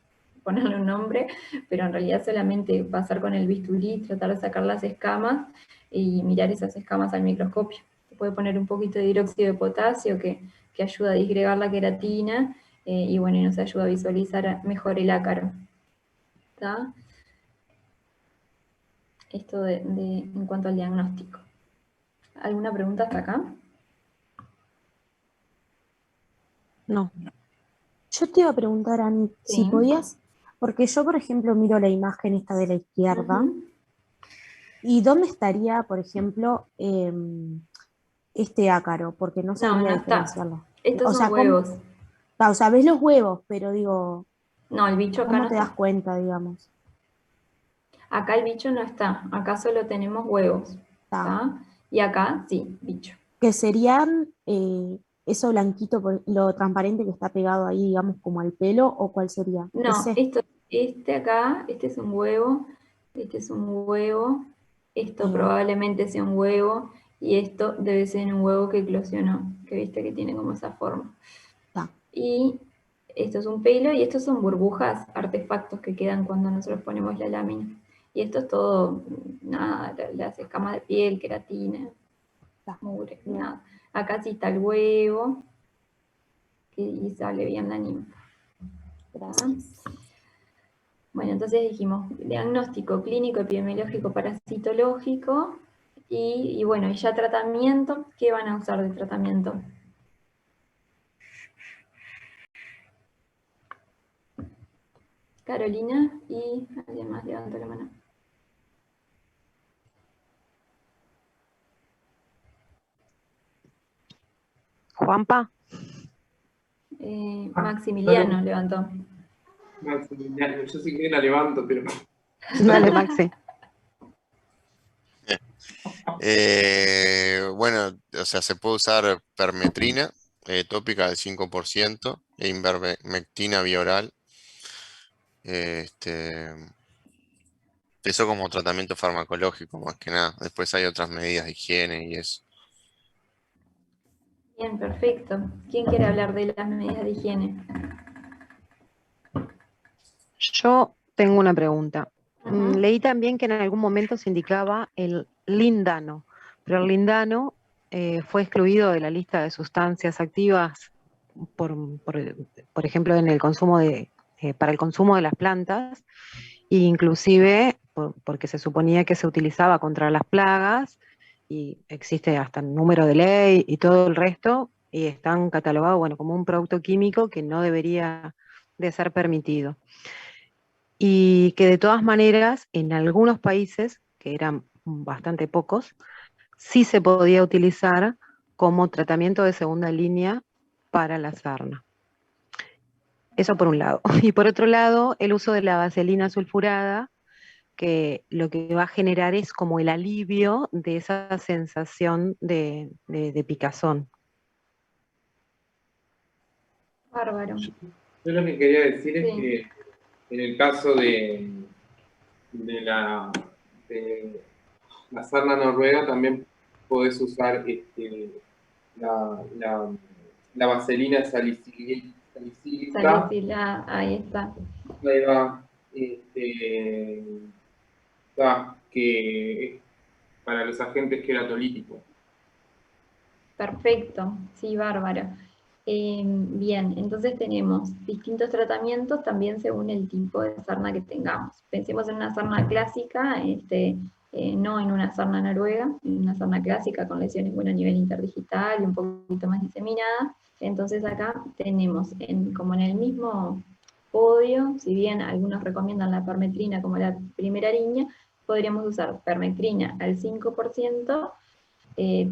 ponerle un nombre, pero en realidad solamente pasar con el bisturí, tratar de sacar las escamas y mirar esas escamas al microscopio. Se puede poner un poquito de hidróxido de potasio que ayuda a disgregar la queratina y bueno, y nos ayuda a visualizar mejor el ácaro. ¿Está? Esto en cuanto al diagnóstico. ¿Alguna pregunta hasta acá? No. Yo te iba a preguntar, Ani, si Sí. podías, porque yo, por ejemplo, miro la imagen esta de la izquierda, Ujú. ¿y dónde estaría, por ejemplo, este ácaro? Porque no sabría No está. diferenciarlo. Estos O sea, son huevos. o sea, ves los huevos, pero digo, No, el bicho acá ¿cómo no te das está. cuenta, digamos? Acá el bicho no está. Acá solo tenemos huevos. ¿Está? Y acá sí, bicho. Que serían eso blanquito, lo transparente que está pegado ahí, digamos, como al pelo, ¿o cuál sería? No, Ese. este acá, este es un huevo, este es un huevo, esto Ahí va. probablemente sea un huevo, y esto debe ser un huevo que eclosionó, que viste que tiene como esa forma. Está. Y esto es un pelo, y estos son burbujas, artefactos que quedan cuando nosotros ponemos la lámina. Y esto es todo, nada, las escamas de piel, queratina, mugre, nada. Acá sí está el huevo, y sale bien la ninfa. Gracias. Bueno, entonces dijimos diagnóstico clínico, epidemiológico, parasitológico y bueno, y ya tratamiento. ¿Qué van a usar de tratamiento? Carolina y alguien más levanta la mano. Juanpa. Maximiliano levantó. Maximiliano, yo sí que la levanto, pero... Dale, Maxi. Bueno, o sea, se puede usar permetrina tópica del 5% e ivermectina bioral. Eso como tratamiento farmacológico, más que nada. Después hay otras medidas de higiene y eso. Bien, perfecto. ¿Quién quiere hablar de las medidas de higiene? Yo tengo una pregunta. Ujú. Leí también que en algún momento se indicaba el lindano, pero el lindano fue excluido de la lista de sustancias activas, por ejemplo, en el consumo para el consumo de las plantas, e inclusive porque se suponía que se utilizaba contra las plagas, y existe hasta el número de ley y todo el resto, y están catalogados, bueno, como un producto químico que no debería de ser permitido. Y que de todas maneras, en algunos países, que eran bastante pocos, sí se podía utilizar como tratamiento de segunda línea para la sarna. Eso por un lado. Y por otro lado, el uso de la vaselina sulfurada, que lo que va a generar es como el alivio de esa sensación de picazón. Bárbaro. Yo lo que quería decir es Sí. que en el caso de la sarna noruega también podés usar la vaselina salicílica. Salicila, ahí está. Ahí va. que para los agentes queratolíticos. Perfecto, sí, bárbaro. Bien, entonces tenemos distintos tratamientos también según el tipo de sarna que tengamos. Pensemos en una sarna clásica, no en una sarna noruega, en una sarna clásica con lesiones a nivel interdigital y un poquito más diseminada. Entonces acá tenemos, como en el mismo podio, si bien algunos recomiendan la permetrina como la primera línea, podríamos usar permetrina al 5%,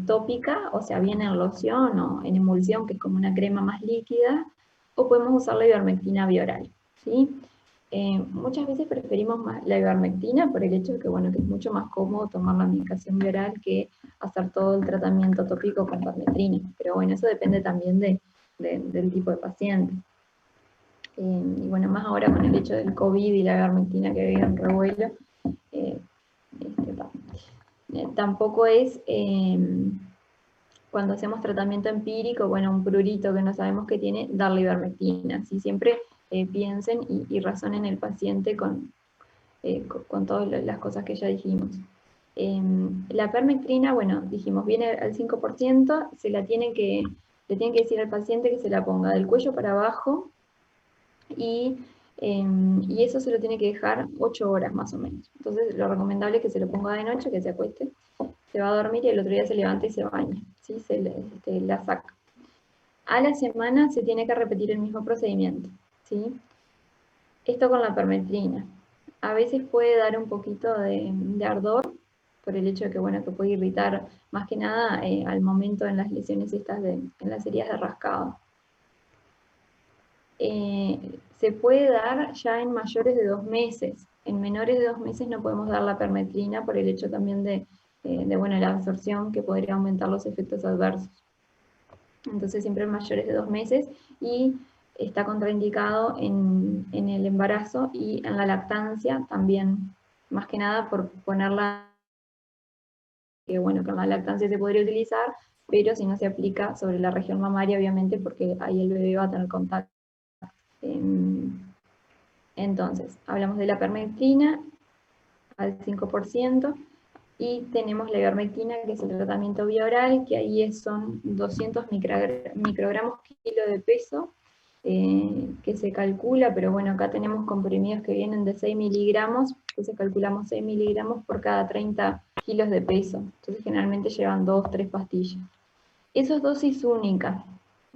tópica, o sea, bien en loción o en emulsión, que es como una crema más líquida, o podemos usar la ivermectina bioral, ¿sí? Muchas veces preferimos más la ivermectina por el hecho de que, bueno, que es mucho más cómodo tomar la medicación bioral que hacer todo el tratamiento tópico con permetrina, pero bueno, eso depende también del tipo de paciente. Y bueno, más ahora con el hecho del COVID y la ivermectina que había en revuelo, tampoco es, cuando hacemos tratamiento empírico, bueno, un prurito que no sabemos qué tiene, darle ivermectina. ¿Sí? Siempre piensen y razonen el paciente con todas las cosas que ya dijimos. La permetrina, bueno, dijimos, viene al 5%, le tienen que decir al paciente que se la ponga del cuello para abajo, y eso se lo tiene que dejar 8 horas más o menos. Entonces lo recomendable es que se lo ponga de noche, que se acueste, se va a dormir y el otro día se levanta y se baña, ¿sí? La saca. A la semana se tiene que repetir el mismo procedimiento, ¿sí? Esto con la permetrina. A veces puede dar un poquito de ardor, por el hecho de que, bueno, que puede irritar, más que nada al momento en las lesiones estas, en las heridas de rascado. Se puede dar ya en mayores de 2 meses. En menores de 2 meses no podemos dar la permetrina por el hecho también de bueno, la absorción, que podría aumentar los efectos adversos. Entonces siempre en mayores de 2 meses, y está contraindicado en el embarazo y en la lactancia también, más que nada por ponerla, que bueno, con la lactancia se podría utilizar, pero si no se aplica sobre la región mamaria, obviamente, porque ahí el bebé va a tener contacto. Entonces, hablamos de la permetrina al 5%, y tenemos la ivermectina, que es el tratamiento bioral, que ahí son 200 microgramos kilo de peso, que se calcula, pero bueno, acá tenemos comprimidos que vienen de 6 miligramos, entonces calculamos 6 miligramos por cada 30 kilos de peso, entonces generalmente llevan 2 o 3 pastillas. Eso es dosis única,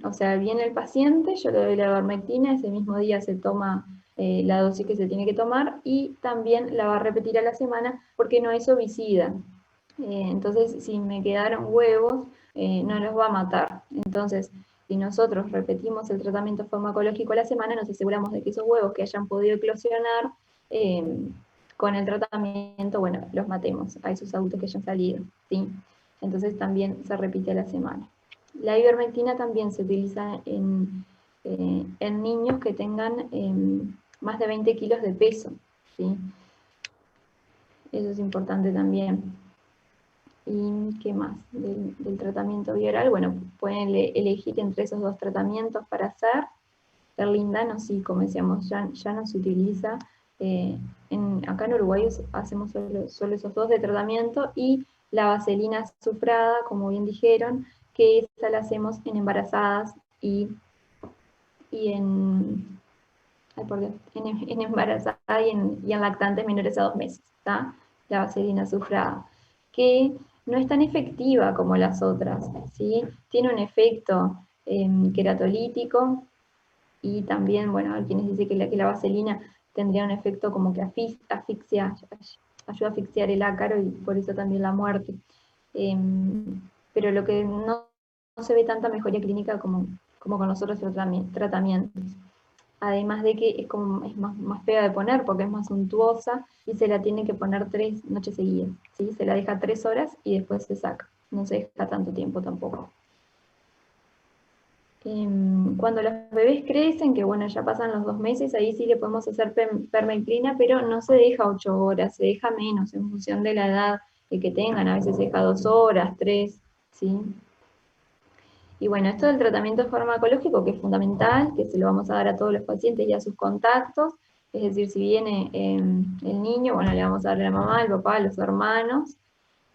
o sea, viene el paciente, yo le doy la ivermectina, ese mismo día se toma la dosis que se tiene que tomar, y también la va a repetir a la semana porque no es ovicida. Entonces, si me quedaron huevos, no los va a matar. Entonces, si nosotros repetimos el tratamiento farmacológico a la semana, nos aseguramos de que esos huevos que hayan podido eclosionar con el tratamiento, bueno, los matemos a esos adultos que hayan salido, ¿sí? Entonces también se repite a la semana. La ivermectina también se utiliza en niños que tengan más de 20 kilos de peso, ¿sí? Eso es importante también. ¿Y qué más del tratamiento bioral? Bueno, pueden elegir entre esos 2 tratamientos para hacer. El lindano, sí, como decíamos, ya no se utiliza. Acá en Uruguay hacemos solo esos 2 de tratamiento, y la vaselina azufrada, como bien dijeron, que esa la hacemos en embarazadas y en embarazada y en lactantes menores a 2 meses, ¿tá? La vaselina azufrada, que no es tan efectiva como las otras, ¿sí? Tiene un efecto queratolítico, y también, bueno, hay quienes dicen que la vaselina tendría un efecto como que ayuda a asfixiar el ácaro, y por eso también la muerte. Pero lo que no se ve tanta mejoría clínica como con los otros tratamientos. Además de que es más fea de poner porque es más suntuosa, y se la tiene que poner 3 noches seguidas, ¿sí? Se la deja 3 horas y después se saca. No se deja tanto tiempo tampoco. Cuando los bebés crecen, que bueno, ya pasan los 2 meses, ahí sí le podemos hacer permetrina, pero no se deja 8 horas, se deja menos en función de la edad que tengan. A veces se deja 2 horas, 3, ¿sí? Y bueno, esto del tratamiento farmacológico, que es fundamental, que se lo vamos a dar a todos los pacientes y a sus contactos, Es decir, si viene el niño, bueno, le vamos a dar a la mamá, al papá, a los hermanos,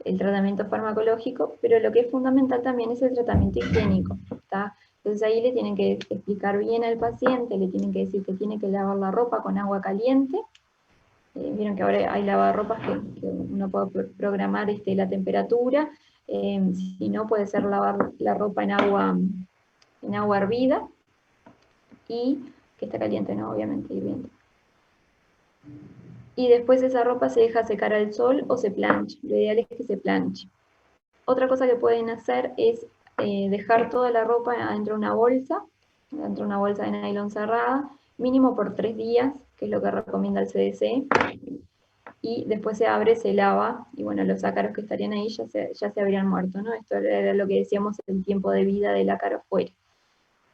el tratamiento farmacológico, pero lo que es fundamental también es el tratamiento higiénico, ¿está? Entonces ahí le tienen que explicar bien al paciente, le tienen que decir que tiene que lavar la ropa con agua caliente. Vieron que ahora hay lavarropas que uno puede programar la temperatura, si no puede ser lavar la ropa en agua hervida, y que está caliente, ¿no? Obviamente, hirviendo. Y después esa ropa se deja secar al sol o se plancha. Lo ideal es que se planche. Otra cosa que pueden hacer es dejar toda la ropa dentro de una bolsa de nylon cerrada, mínimo por 3 días, que es lo que recomienda el CDC, y después se abre, se lava, y bueno, los ácaros que estarían ahí ya se habrían muerto, ¿no? Esto era lo que decíamos, el tiempo de vida del ácaro fuera.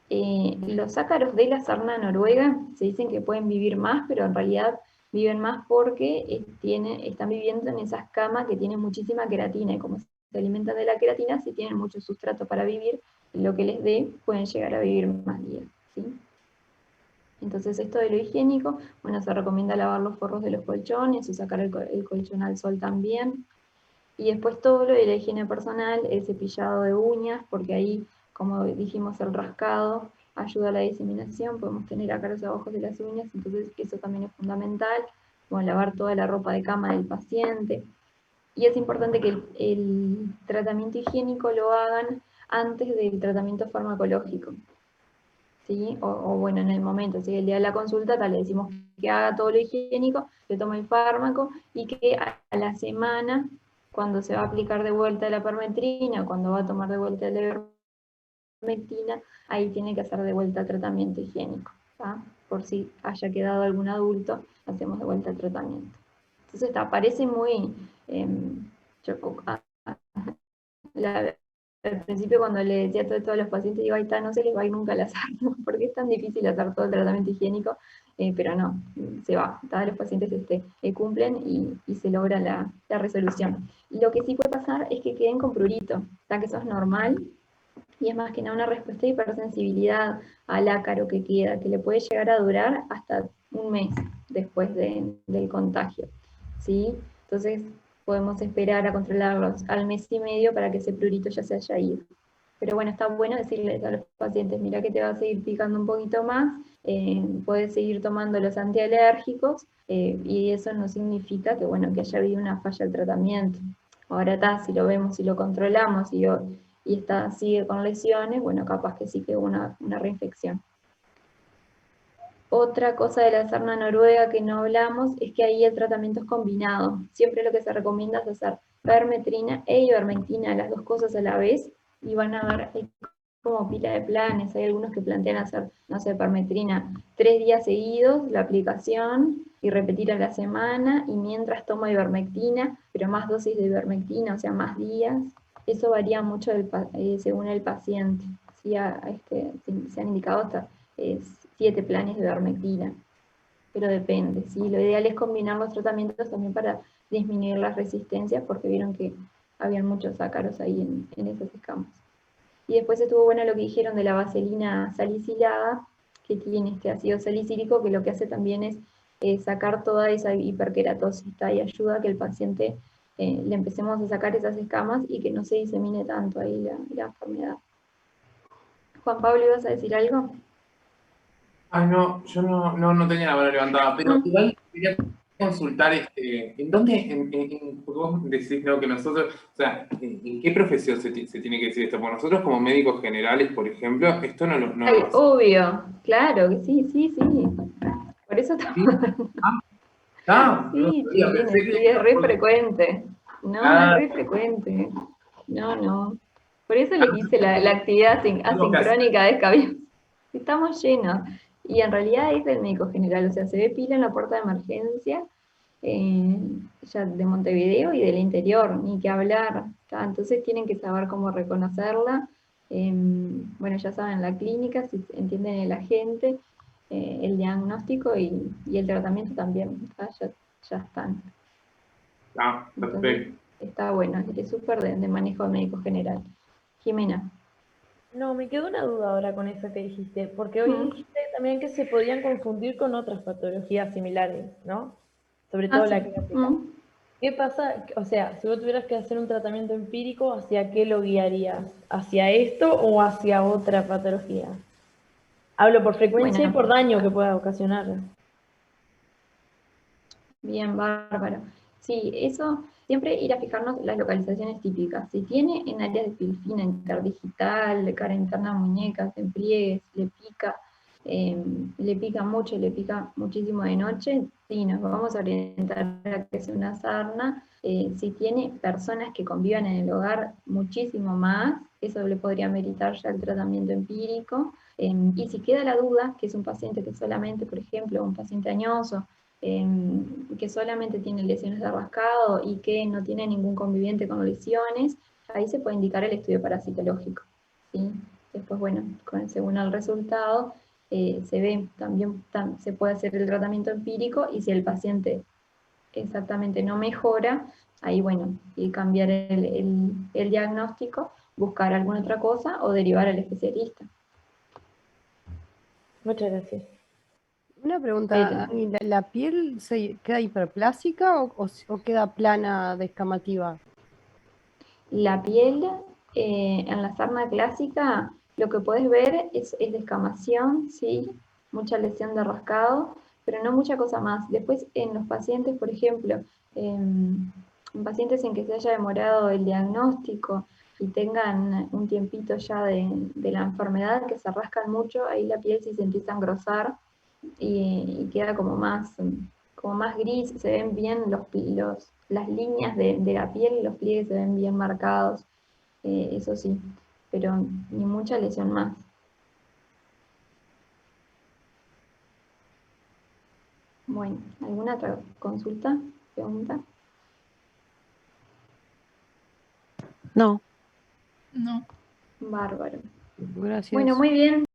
Los ácaros de la sarna noruega se dicen que pueden vivir más, pero en realidad viven más porque están viviendo en esas camas que tienen muchísima queratina, y como se alimentan de la queratina, si tienen mucho sustrato para vivir, lo que les dé, pueden llegar a vivir más días, ¿sí? Entonces esto de lo higiénico, bueno, se recomienda lavar los forros de los colchones o sacar el colchón al sol también. Y después todo lo de la higiene personal, el cepillado de uñas, porque ahí, como dijimos, el rascado ayuda a la diseminación, podemos tener ácaros abajo de las uñas, entonces eso también es fundamental. Bueno, lavar toda la ropa de cama del paciente. Y es importante que el tratamiento higiénico lo hagan antes del tratamiento farmacológico, ¿sí? O bueno, en el momento, ¿sí? El día de la consulta, le decimos que haga todo lo higiénico, que tome el fármaco, y que a la semana, cuando se va a aplicar de vuelta la permetrina, cuando va a tomar de vuelta la ivermectina, ahí tiene que hacer de vuelta el tratamiento higiénico, ¿tá? Por si haya quedado algún adulto, hacemos de vuelta el tratamiento. Entonces parece muy... al principio cuando le decía todo esto a los pacientes, digo, ahí está, no se les va a ir nunca la sarna, porque es tan difícil hacer todo el tratamiento higiénico, pero no, se va, todos los pacientes cumplen y se logra la resolución. Lo que sí puede pasar es que queden con prurito, que eso es normal, y es más que nada una respuesta de hipersensibilidad al ácaro que queda, que le puede llegar a durar hasta un mes después del contagio, ¿sí? Entonces podemos esperar a controlarlos al mes y medio para que ese prurito ya se haya ido. Pero bueno, está bueno decirles a los pacientes, mira que te va a seguir picando un poquito más, puedes seguir tomando los antialérgicos, y eso no significa que, bueno, que haya habido una falla del tratamiento. Ahora está, si lo vemos, si lo controlamos y sigue con lesiones, bueno, capaz que sí que hubo una reinfección. Otra cosa de la sarna noruega que no hablamos es que ahí el tratamiento es combinado. Siempre lo que se recomienda es hacer permetrina e ivermectina, las dos cosas a la vez, y van a ver como pila de planes. Hay algunos que plantean hacer, no sé, permetrina 3 días seguidos, la aplicación, y repetir a la semana, y mientras toma ivermectina, pero más dosis de ivermectina, o sea, más días. Eso varía mucho según el paciente. ¿Sí? Se han indicado hasta 7 planes de ivermectina, pero depende, ¿sí? Lo ideal es combinar los tratamientos también para disminuir las resistencias, porque vieron que habían muchos ácaros ahí en esas escamas. Y después estuvo bueno lo que dijeron de la vaselina salicilada, que tiene este ácido salicílico, que lo que hace también es sacar toda esa hiperkeratosis, y ayuda a que el paciente le empecemos a sacar esas escamas y que no se disemine tanto ahí la enfermedad. Juan Pablo, ¿ibas a decir algo? Ay, no, yo no tenía la mano levantada, pero igual quería consultar, ¿en dónde, porque vos decís, ¿no?, que nosotros, o sea, ¿en qué profesión se tiene que decir esto? Porque nosotros como médicos generales, por ejemplo, esto no lo... Ay, obvio, claro que sí. Por eso estamos... Sí, es re frecuente. No, es re frecuente. No. Por eso les hice la actividad asincrónica de escabio. Estamos llenos. Y en realidad es del médico general, o sea, se ve pila en la puerta de emergencia, ya de Montevideo y del interior, ni que hablar. Entonces tienen que saber cómo reconocerla. Bueno, ya saben, la clínica, si entienden el agente, el diagnóstico y el tratamiento también, ya están. Perfecto. Entonces, está bueno, es súper de manejo médico general. Jimena. No, me quedó una duda ahora con eso que dijiste, porque hoy dijiste también que se podían confundir con otras patologías similares, ¿no? Sobre todo la clásica. ¿Qué pasa? O sea, si vos tuvieras que hacer un tratamiento empírico, ¿hacia qué lo guiarías? ¿Hacia esto o hacia otra patología? Hablo por frecuencia y por daño que pueda ocasionar. Bien, bárbaro. Sí, eso, siempre ir a fijarnos las localizaciones típicas. Si tiene en áreas de pilfina, interdigital, de cara interna muñecas, en pliegues, le pica mucho, le pica muchísimo de noche, sí, nos vamos a orientar a que sea una sarna. Si tiene personas que convivan en el hogar muchísimo más, eso le podría meritar ya el tratamiento empírico. Y si queda la duda, que es un paciente que solamente, por ejemplo, un paciente añoso, que solamente tiene lesiones de rascado y que no tiene ningún conviviente con lesiones, ahí se puede indicar el estudio parasitológico, ¿sí? Después, bueno, según el resultado, se ve, también se puede hacer el tratamiento empírico, y si el paciente exactamente no mejora, ahí, bueno, y cambiar el diagnóstico, buscar alguna otra cosa o derivar al especialista. Muchas gracias. Una pregunta, ¿y la piel se queda hiperplástica o queda plana, descamativa? La piel, en la sarna clásica, lo que puedes ver es descamación, sí, mucha lesión de rascado, pero no mucha cosa más. Después, en los pacientes, por ejemplo, en pacientes en que se haya demorado el diagnóstico y tengan un tiempito ya de la enfermedad, que se rascan mucho, ahí la piel sí se empieza a engrosar y queda como más gris, se ven bien las líneas de la piel y los pliegues se ven bien marcados, eso sí, pero ni mucha lesión más. Bueno, ¿alguna otra consulta, pregunta? No. No. Bárbaro. Gracias. Bueno, muy bien.